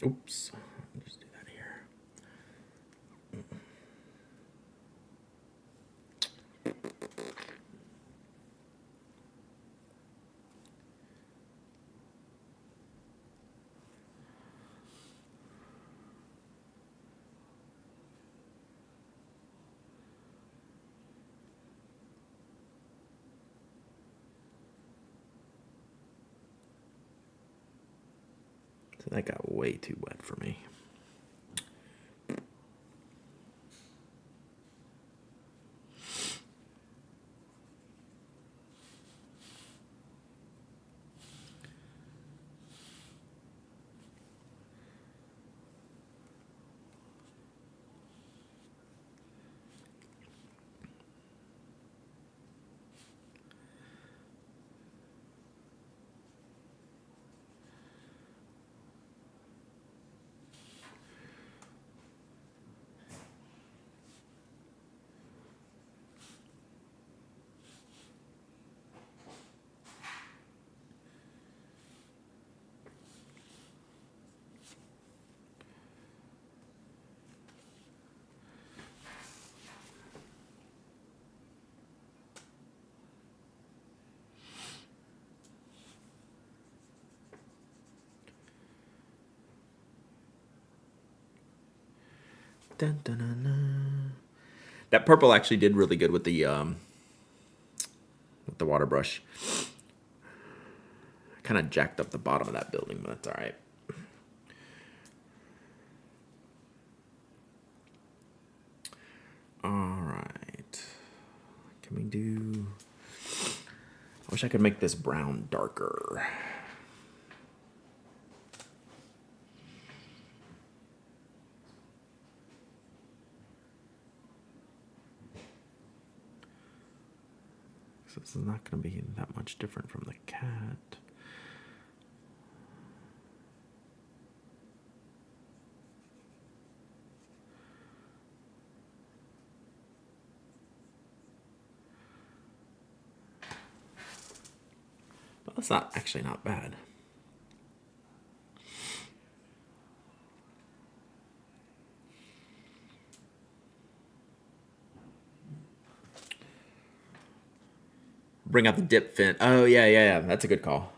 S1: Oops. I'll just do that here. So that got way too wet for me. Dun, dun, dun, dun. That purple actually did really good with the water brush. Kind of jacked up the bottom of that building, but that's all right. All right. Can we do... I wish I could make this brown darker. So this is not going to be that much different from the cat. Well, that's not actually not bad. Bring out the dip fin. Oh, yeah, yeah, yeah. That's a good call.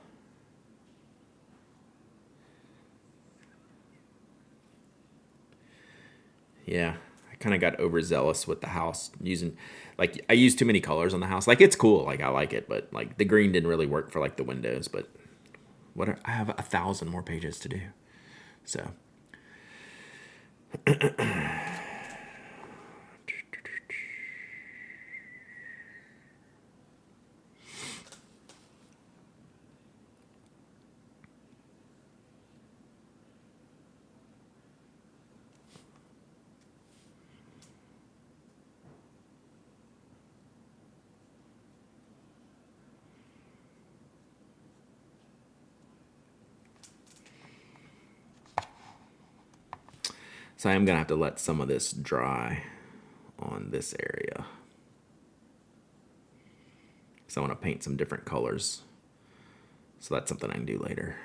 S1: Yeah. I kind of got overzealous with the house using, like, I used too many colors on the house. Like, it's cool. Like, I like it, but, like, the green didn't really work for, like, the windows. But I have 1,000 more pages to do. So. So I am going to have to let some of this dry on this area. So I want to paint some different colors. So that's something I can do later.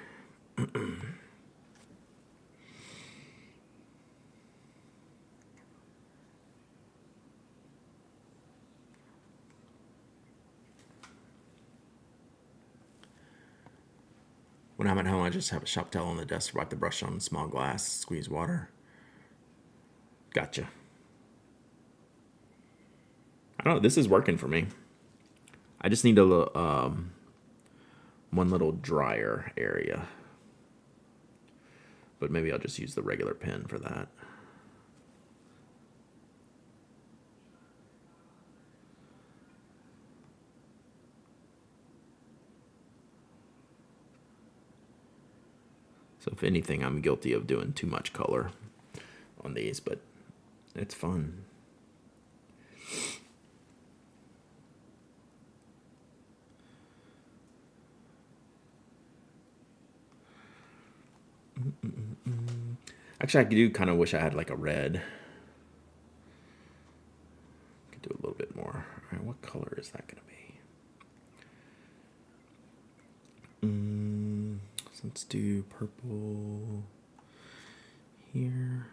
S1: When I'm at home, I just have a shop towel on the desk, wipe the brush on small glass, squeeze water. Gotcha. I don't know. This is working for me. I just need a little, one little drier area. But maybe I'll just use the regular pen for that. So if anything, I'm guilty of doing too much color on these, but it's fun. Actually, I do kind of wish I had like a red. Could do a little bit more. All right, what color is that going to be? So let's do purple here.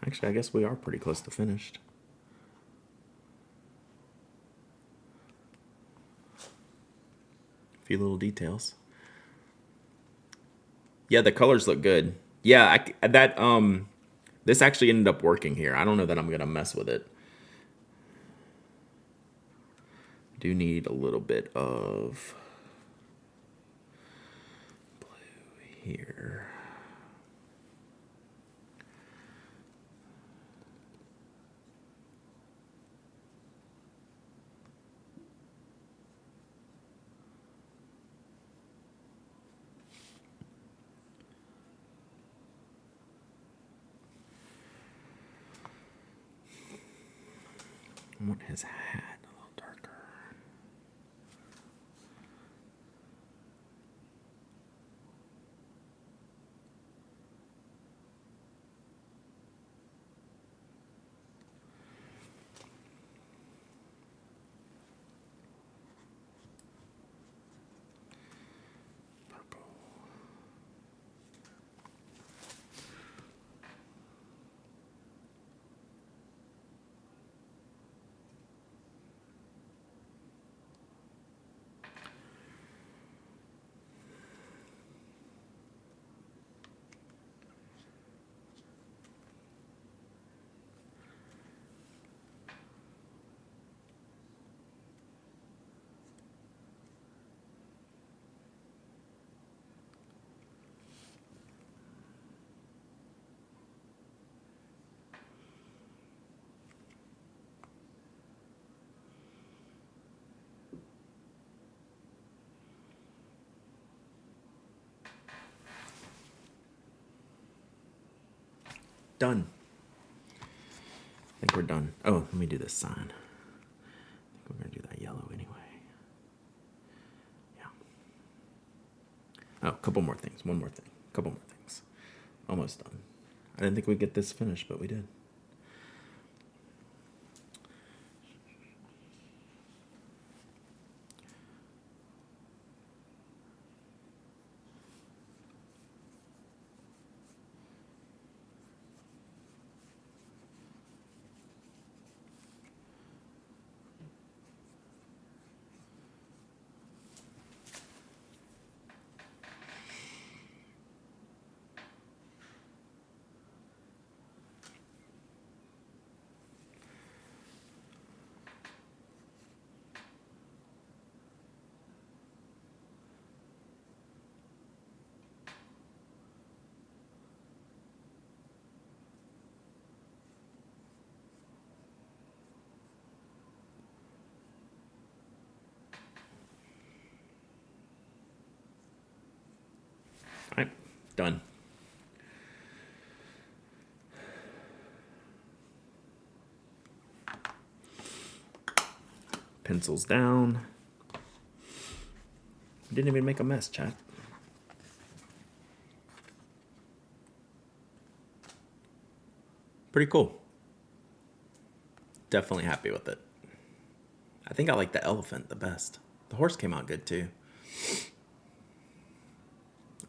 S1: Actually, I guess we are pretty close to finished. A few little details. Yeah, the colors look good. Yeah, this actually ended up working here. I don't know that I'm gonna mess with it. Do need a little bit of blue here. I want his hat a little darker. Purple. Done. I think we're done. Oh, let me do this sign. I think we're going to do that yellow anyway. Yeah. Oh, a couple more things. One more thing. A couple more things. Almost done. I didn't think we'd get this finished, but we did. All right, done. Pencils down. Didn't even make a mess, chat. Pretty cool. Definitely happy with it. I think I like the elephant the best. The horse came out good too.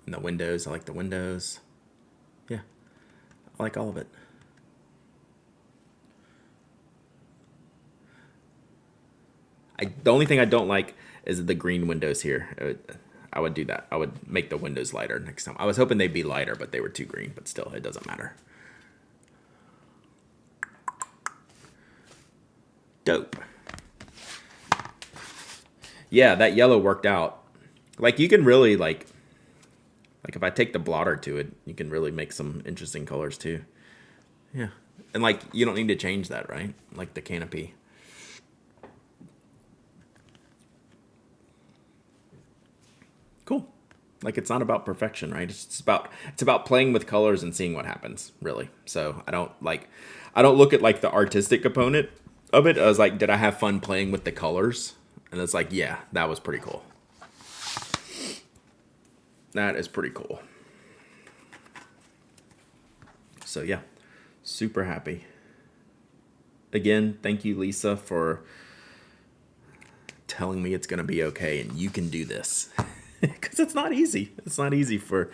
S1: And the windows, I like the windows. Yeah, I like all of it. The only thing I don't like is the green windows here. I would do that. I would make the windows lighter next time. I was hoping they'd be lighter, but they were too green. But still, it doesn't matter. Dope. Yeah, that yellow worked out. Like, you can really, like if I take the blotter to it, you can really make some interesting colors too. Yeah. And, like, you don't need to change that, right? Like the canopy. Cool. Like, it's not about perfection, right? It's about playing with colors and seeing what happens, really. So I don't look at like the artistic component of it. I was like, did I have fun playing with the colors? And it's like, yeah, that was pretty cool. That is pretty cool. So yeah, super happy. Again, thank you, Lisa, for telling me it's going to be okay and you can do this. Because it's not easy. It's not easy for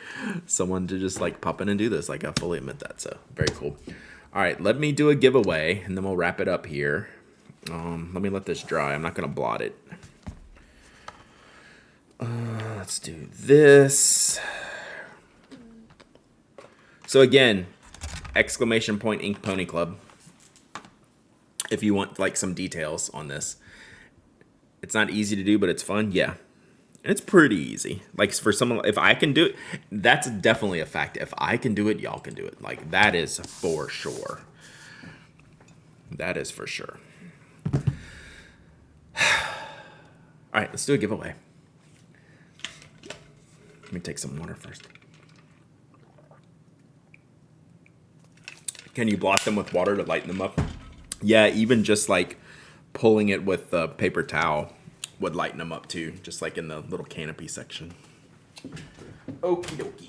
S1: someone to just like pop in and do this. Like, I fully admit that. So very cool. All right, let me do a giveaway and then we'll wrap it up here. Let me let this dry. I'm not going to blot it. Let's do this. So again, exclamation point Ink Pony Club. If you want like some details on this. It's not easy to do, but it's fun. Yeah. It's pretty easy. Like, for someone, if I can do it, that's definitely a fact. If I can do it, y'all can do it. Like, that is for sure. That is for sure. All right, let's do a giveaway. Let me take some water first. Can you blot them with water to lighten them up? Yeah, even just like pulling it with a paper towel would lighten them up too, just like in the little canopy section. Okie dokie.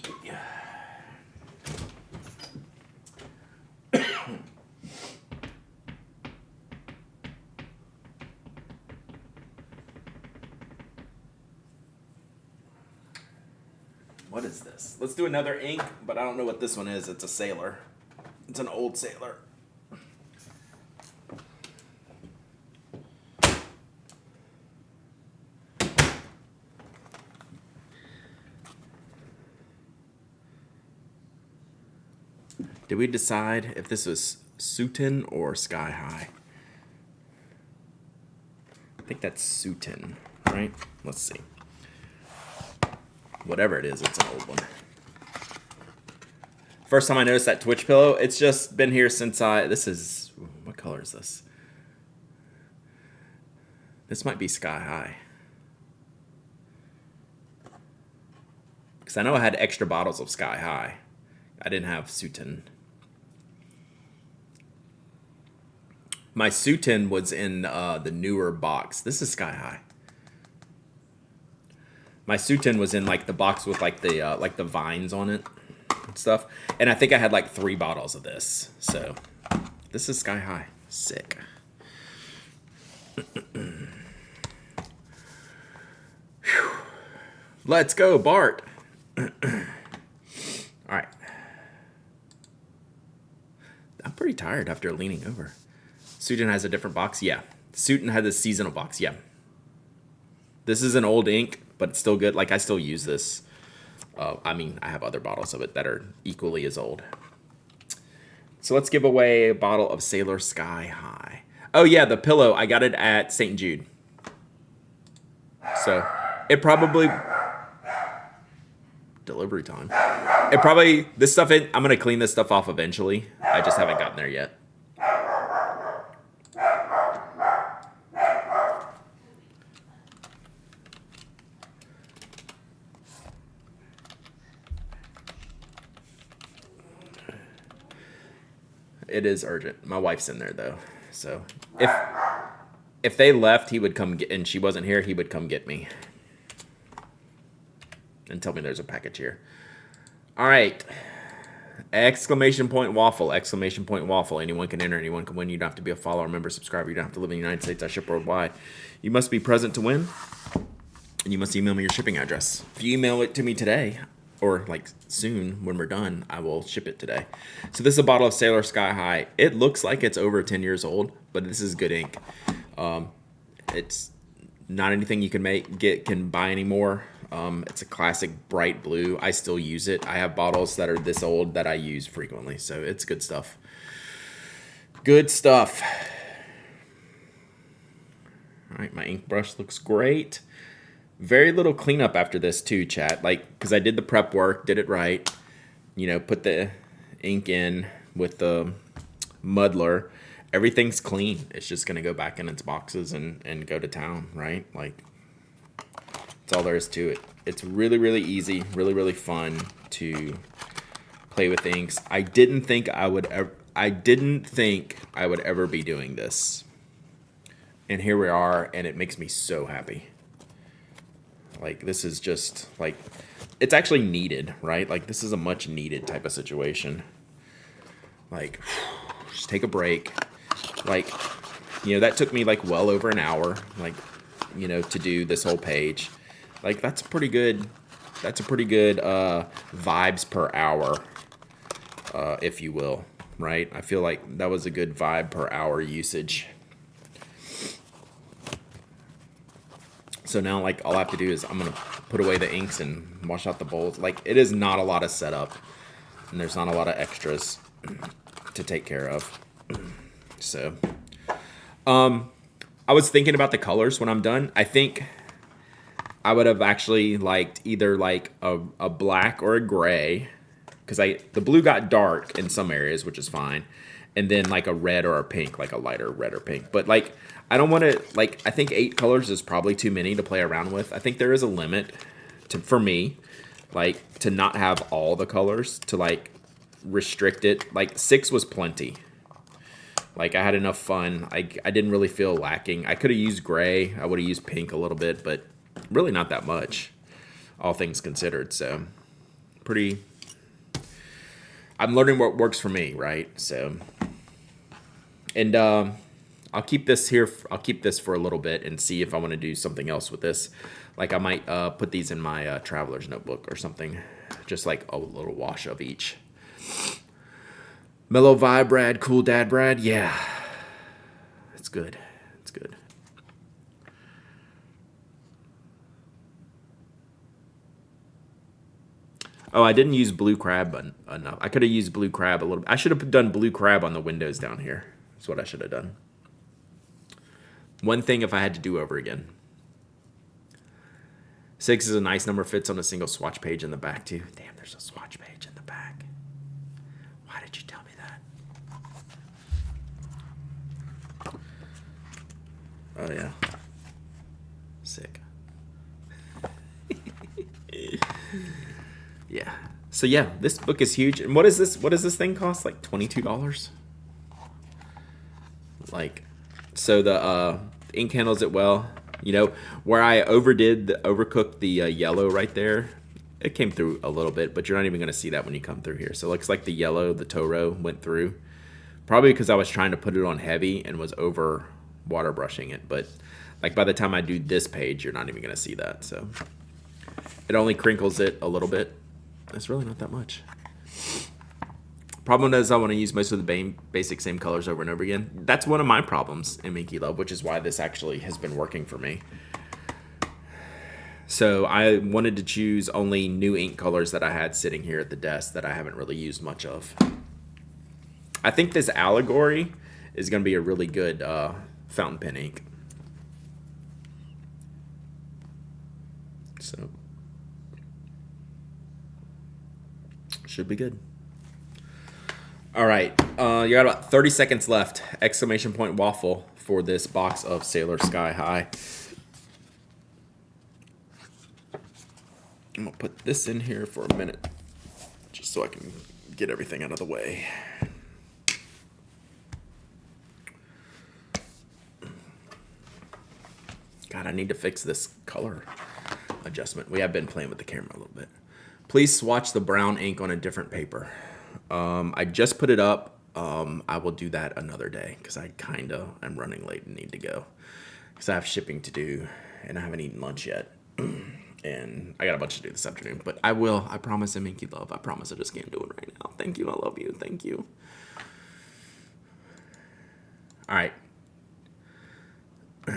S1: What is this? Let's do another ink, but I don't know what this one is. It's a sailor. It's an old sailor. Did we decide if this was Sutin or Sky High? I think that's Sutin, right? Let's see. Whatever it is, it's an old one. First time I noticed that Twitch pillow, it's just been here since this is, what color is this? This might be Sky High. Because I know I had extra bottles of Sky High. I didn't have Sutin. My Sutin was in the newer box. This is Sky High. My Sutin was in like the box with like the vines on it and stuff. And I think I had like 3 bottles of this. So this is Sky High. Sick. Let's go, Bart. All right. I'm pretty tired after leaning over. Sutin has a different box? Yeah. Sutin had the seasonal box. Yeah. This is an old ink, but it's still good. Like, I still use this. I mean, I have other bottles of it that are equally as old. So let's give away a bottle of Sailor Sky High. Oh, yeah, the pillow. I got it at St. Jude. So it probably... Delivery time. It probably... This stuff, I'm going to clean this stuff off eventually. I just haven't gotten there yet. It is urgent. My wife's in there though, so if they left, he would come get, and she wasn't here, he would come get me and tell me there's a package here. All right, exclamation point waffle! Exclamation point waffle! Anyone can enter. Anyone can win. You don't have to be a follower, member, subscriber. You don't have to live in the United States. I ship worldwide. You must be present to win, and you must email me your shipping address. If you email it to me today, or like soon when we're done, I will ship it today. So this is a bottle of Sailor Sky High. It looks like it's over 10 years old, but this is good ink. It's not anything you can buy anymore. It's a classic bright blue. I still use it. I have bottles that are this old that I use frequently, so it's good stuff. Good stuff. All right, my ink brush looks great. Very little cleanup after this too, chat. Like, because I did the prep work, did it right. You know, put the ink in with the muddler. Everything's clean. It's just going to go back in its boxes and go to town, right? Like, that's all there is to it. It's really, really easy, really, really fun to play with inks. I didn't think I would ever be doing this. And here we are, and it makes me so happy. Like, this is just, like, it's actually needed, right? Like, this is a much needed type of situation. Like, just take a break. Like, you know, that took me, like, well over an hour, like, you know, to do this whole page. Like, that's pretty good. That's a pretty good vibes per hour, if you will, right? I feel like that was a good vibe per hour usage. So now, like, all I have to do is I'm going to put away the inks and wash out the bowls. Like, it is not a lot of setup, and there's not a lot of extras to take care of. So, I was thinking about the colors when I'm done. I think I would have actually liked either, like, a black or a gray, because the blue got dark in some areas, which is fine, and then, like, a red or a pink, like a lighter red or pink. But, like, I don't want to, like, I think 8 colors is probably too many to play around with. I think there is a limit for me, like, to not have all the colors, to, like, restrict it. Like, 6 was plenty. Like, I had enough fun. I didn't really feel lacking. I could have used gray. I would have used pink a little bit, but really not that much, all things considered. So, I'm learning what works for me, right? So, and, I'll keep this here. I'll keep this for a little bit and see if I want to do something else with this. Like, I might put these in my traveler's notebook or something. Just like a little wash of each. Mellow vibe, Brad. Cool dad, Brad. Yeah. It's good. It's good. Oh, I didn't use blue crab enough. I could have used blue crab a little bit. I should have done blue crab on the windows down here. That's what I should have done. One thing if I had to do over again. 6 is a nice number, fits on a single swatch page in the back too. Damn, there's a swatch page in the back. Why did you tell me that? Oh yeah. Sick. Yeah. So yeah, this book is huge. And what is this? What does this thing cost? Like $22? Like, so the ink handles it well. You know, where I overcooked the yellow right there, it came through a little bit, but you're not even going to see that when you come through here. So it looks like the yellow, the Toro, went through. Probably because I was trying to put it on heavy and was over water brushing it. But like by the time I do this page, you're not even going to see that. So it only crinkles it a little bit. It's really not that much. Problem is I want to use most of the basic same colors over and over again. That's one of my problems in Inky Love, which is why this actually has been working for me. So I wanted to choose only new ink colors that I had sitting here at the desk that I haven't really used much of. I think this Allegory is going to be a really good fountain pen ink. So should be good. All right, you got about 30 seconds left. Exclamation point waffle for this box of Sailor Sky High. I'm gonna put this in here for a minute, just so I can get everything out of the way. God, I need to fix this color adjustment. We have been playing with the camera a little bit. Please swatch the brown ink on a different paper. I just put it up. I will do that another day because I kind of am running late and need to go because I have shipping to do and I haven't eaten lunch yet. And I got a bunch to do this afternoon, but I will. I promise I'm Inky Love. I promise I just can't do it right now. Thank you. I love you. Thank you. All right. All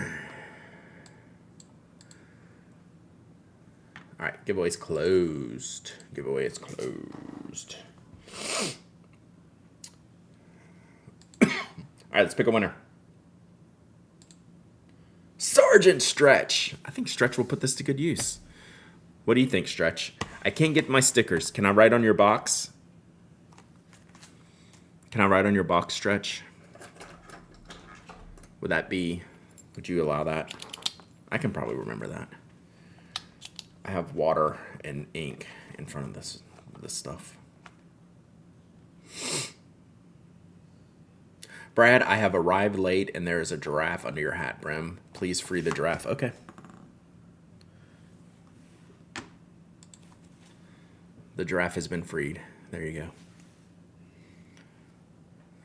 S1: right. Giveaway's closed. Giveaway is closed. All right, let's pick a winner. Sergeant Stretch. I think Stretch will put this to good use. What do you think, Stretch? I can't get my stickers. Can I write on your box? Can I write on your box, Stretch? Would you allow that? I can probably remember that. I have water and ink in front of this stuff. Brad, I have arrived late and there is a giraffe under your hat brim. Please free the giraffe. Okay. The giraffe has been freed. There you go.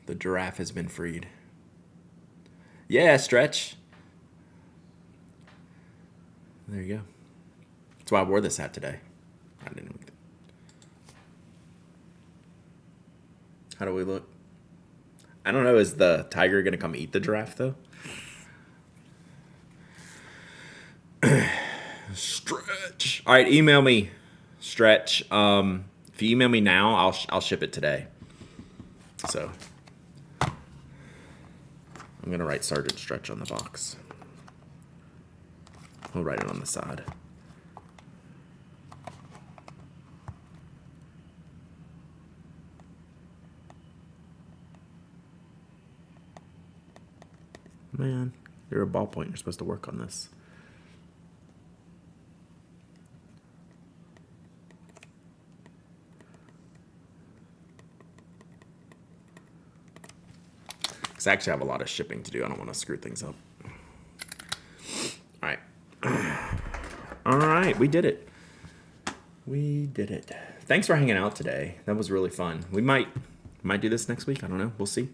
S1: The giraffe has been freed. Yeah, Stretch. There you go. That's why I wore this hat today. I didn't. How do we look? I don't know. Is the tiger going to come eat the giraffe, though? Stretch. All right, email me, Stretch. If you email me now, I'll ship it today. So I'm going to write Sergeant Stretch on the box. I'll write it on the side. Man, you're a ballpoint. You're supposed to work on this. Because I actually have a lot of shipping to do. I don't want to screw things up. All right. All right, we did it. We did it. Thanks for hanging out today. That was really fun. We might do this next week. I don't know. We'll see.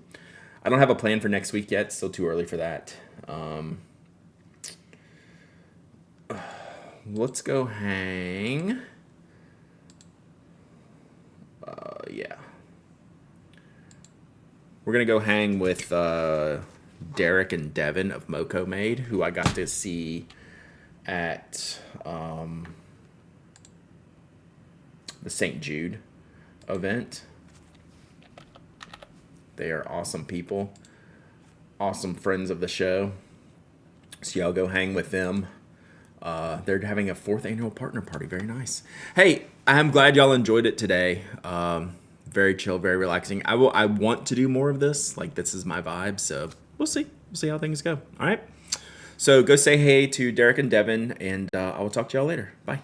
S1: I don't have a plan for next week yet. Still too early for that. Let's go hang. Yeah. We're going to go hang with Derek and Devin of Moco Made, who I got to see at the St. Jude event. They are awesome people, awesome friends of the show. So y'all go hang with them. They're having a 4th annual partner party. Very nice. Hey, I'm glad y'all enjoyed it today. Very chill, very relaxing. I want to do more of this. Like, this is my vibe. So we'll see. We'll see how things go. All right. So go say hey to Derek and Devin, and I will talk to y'all later. Bye.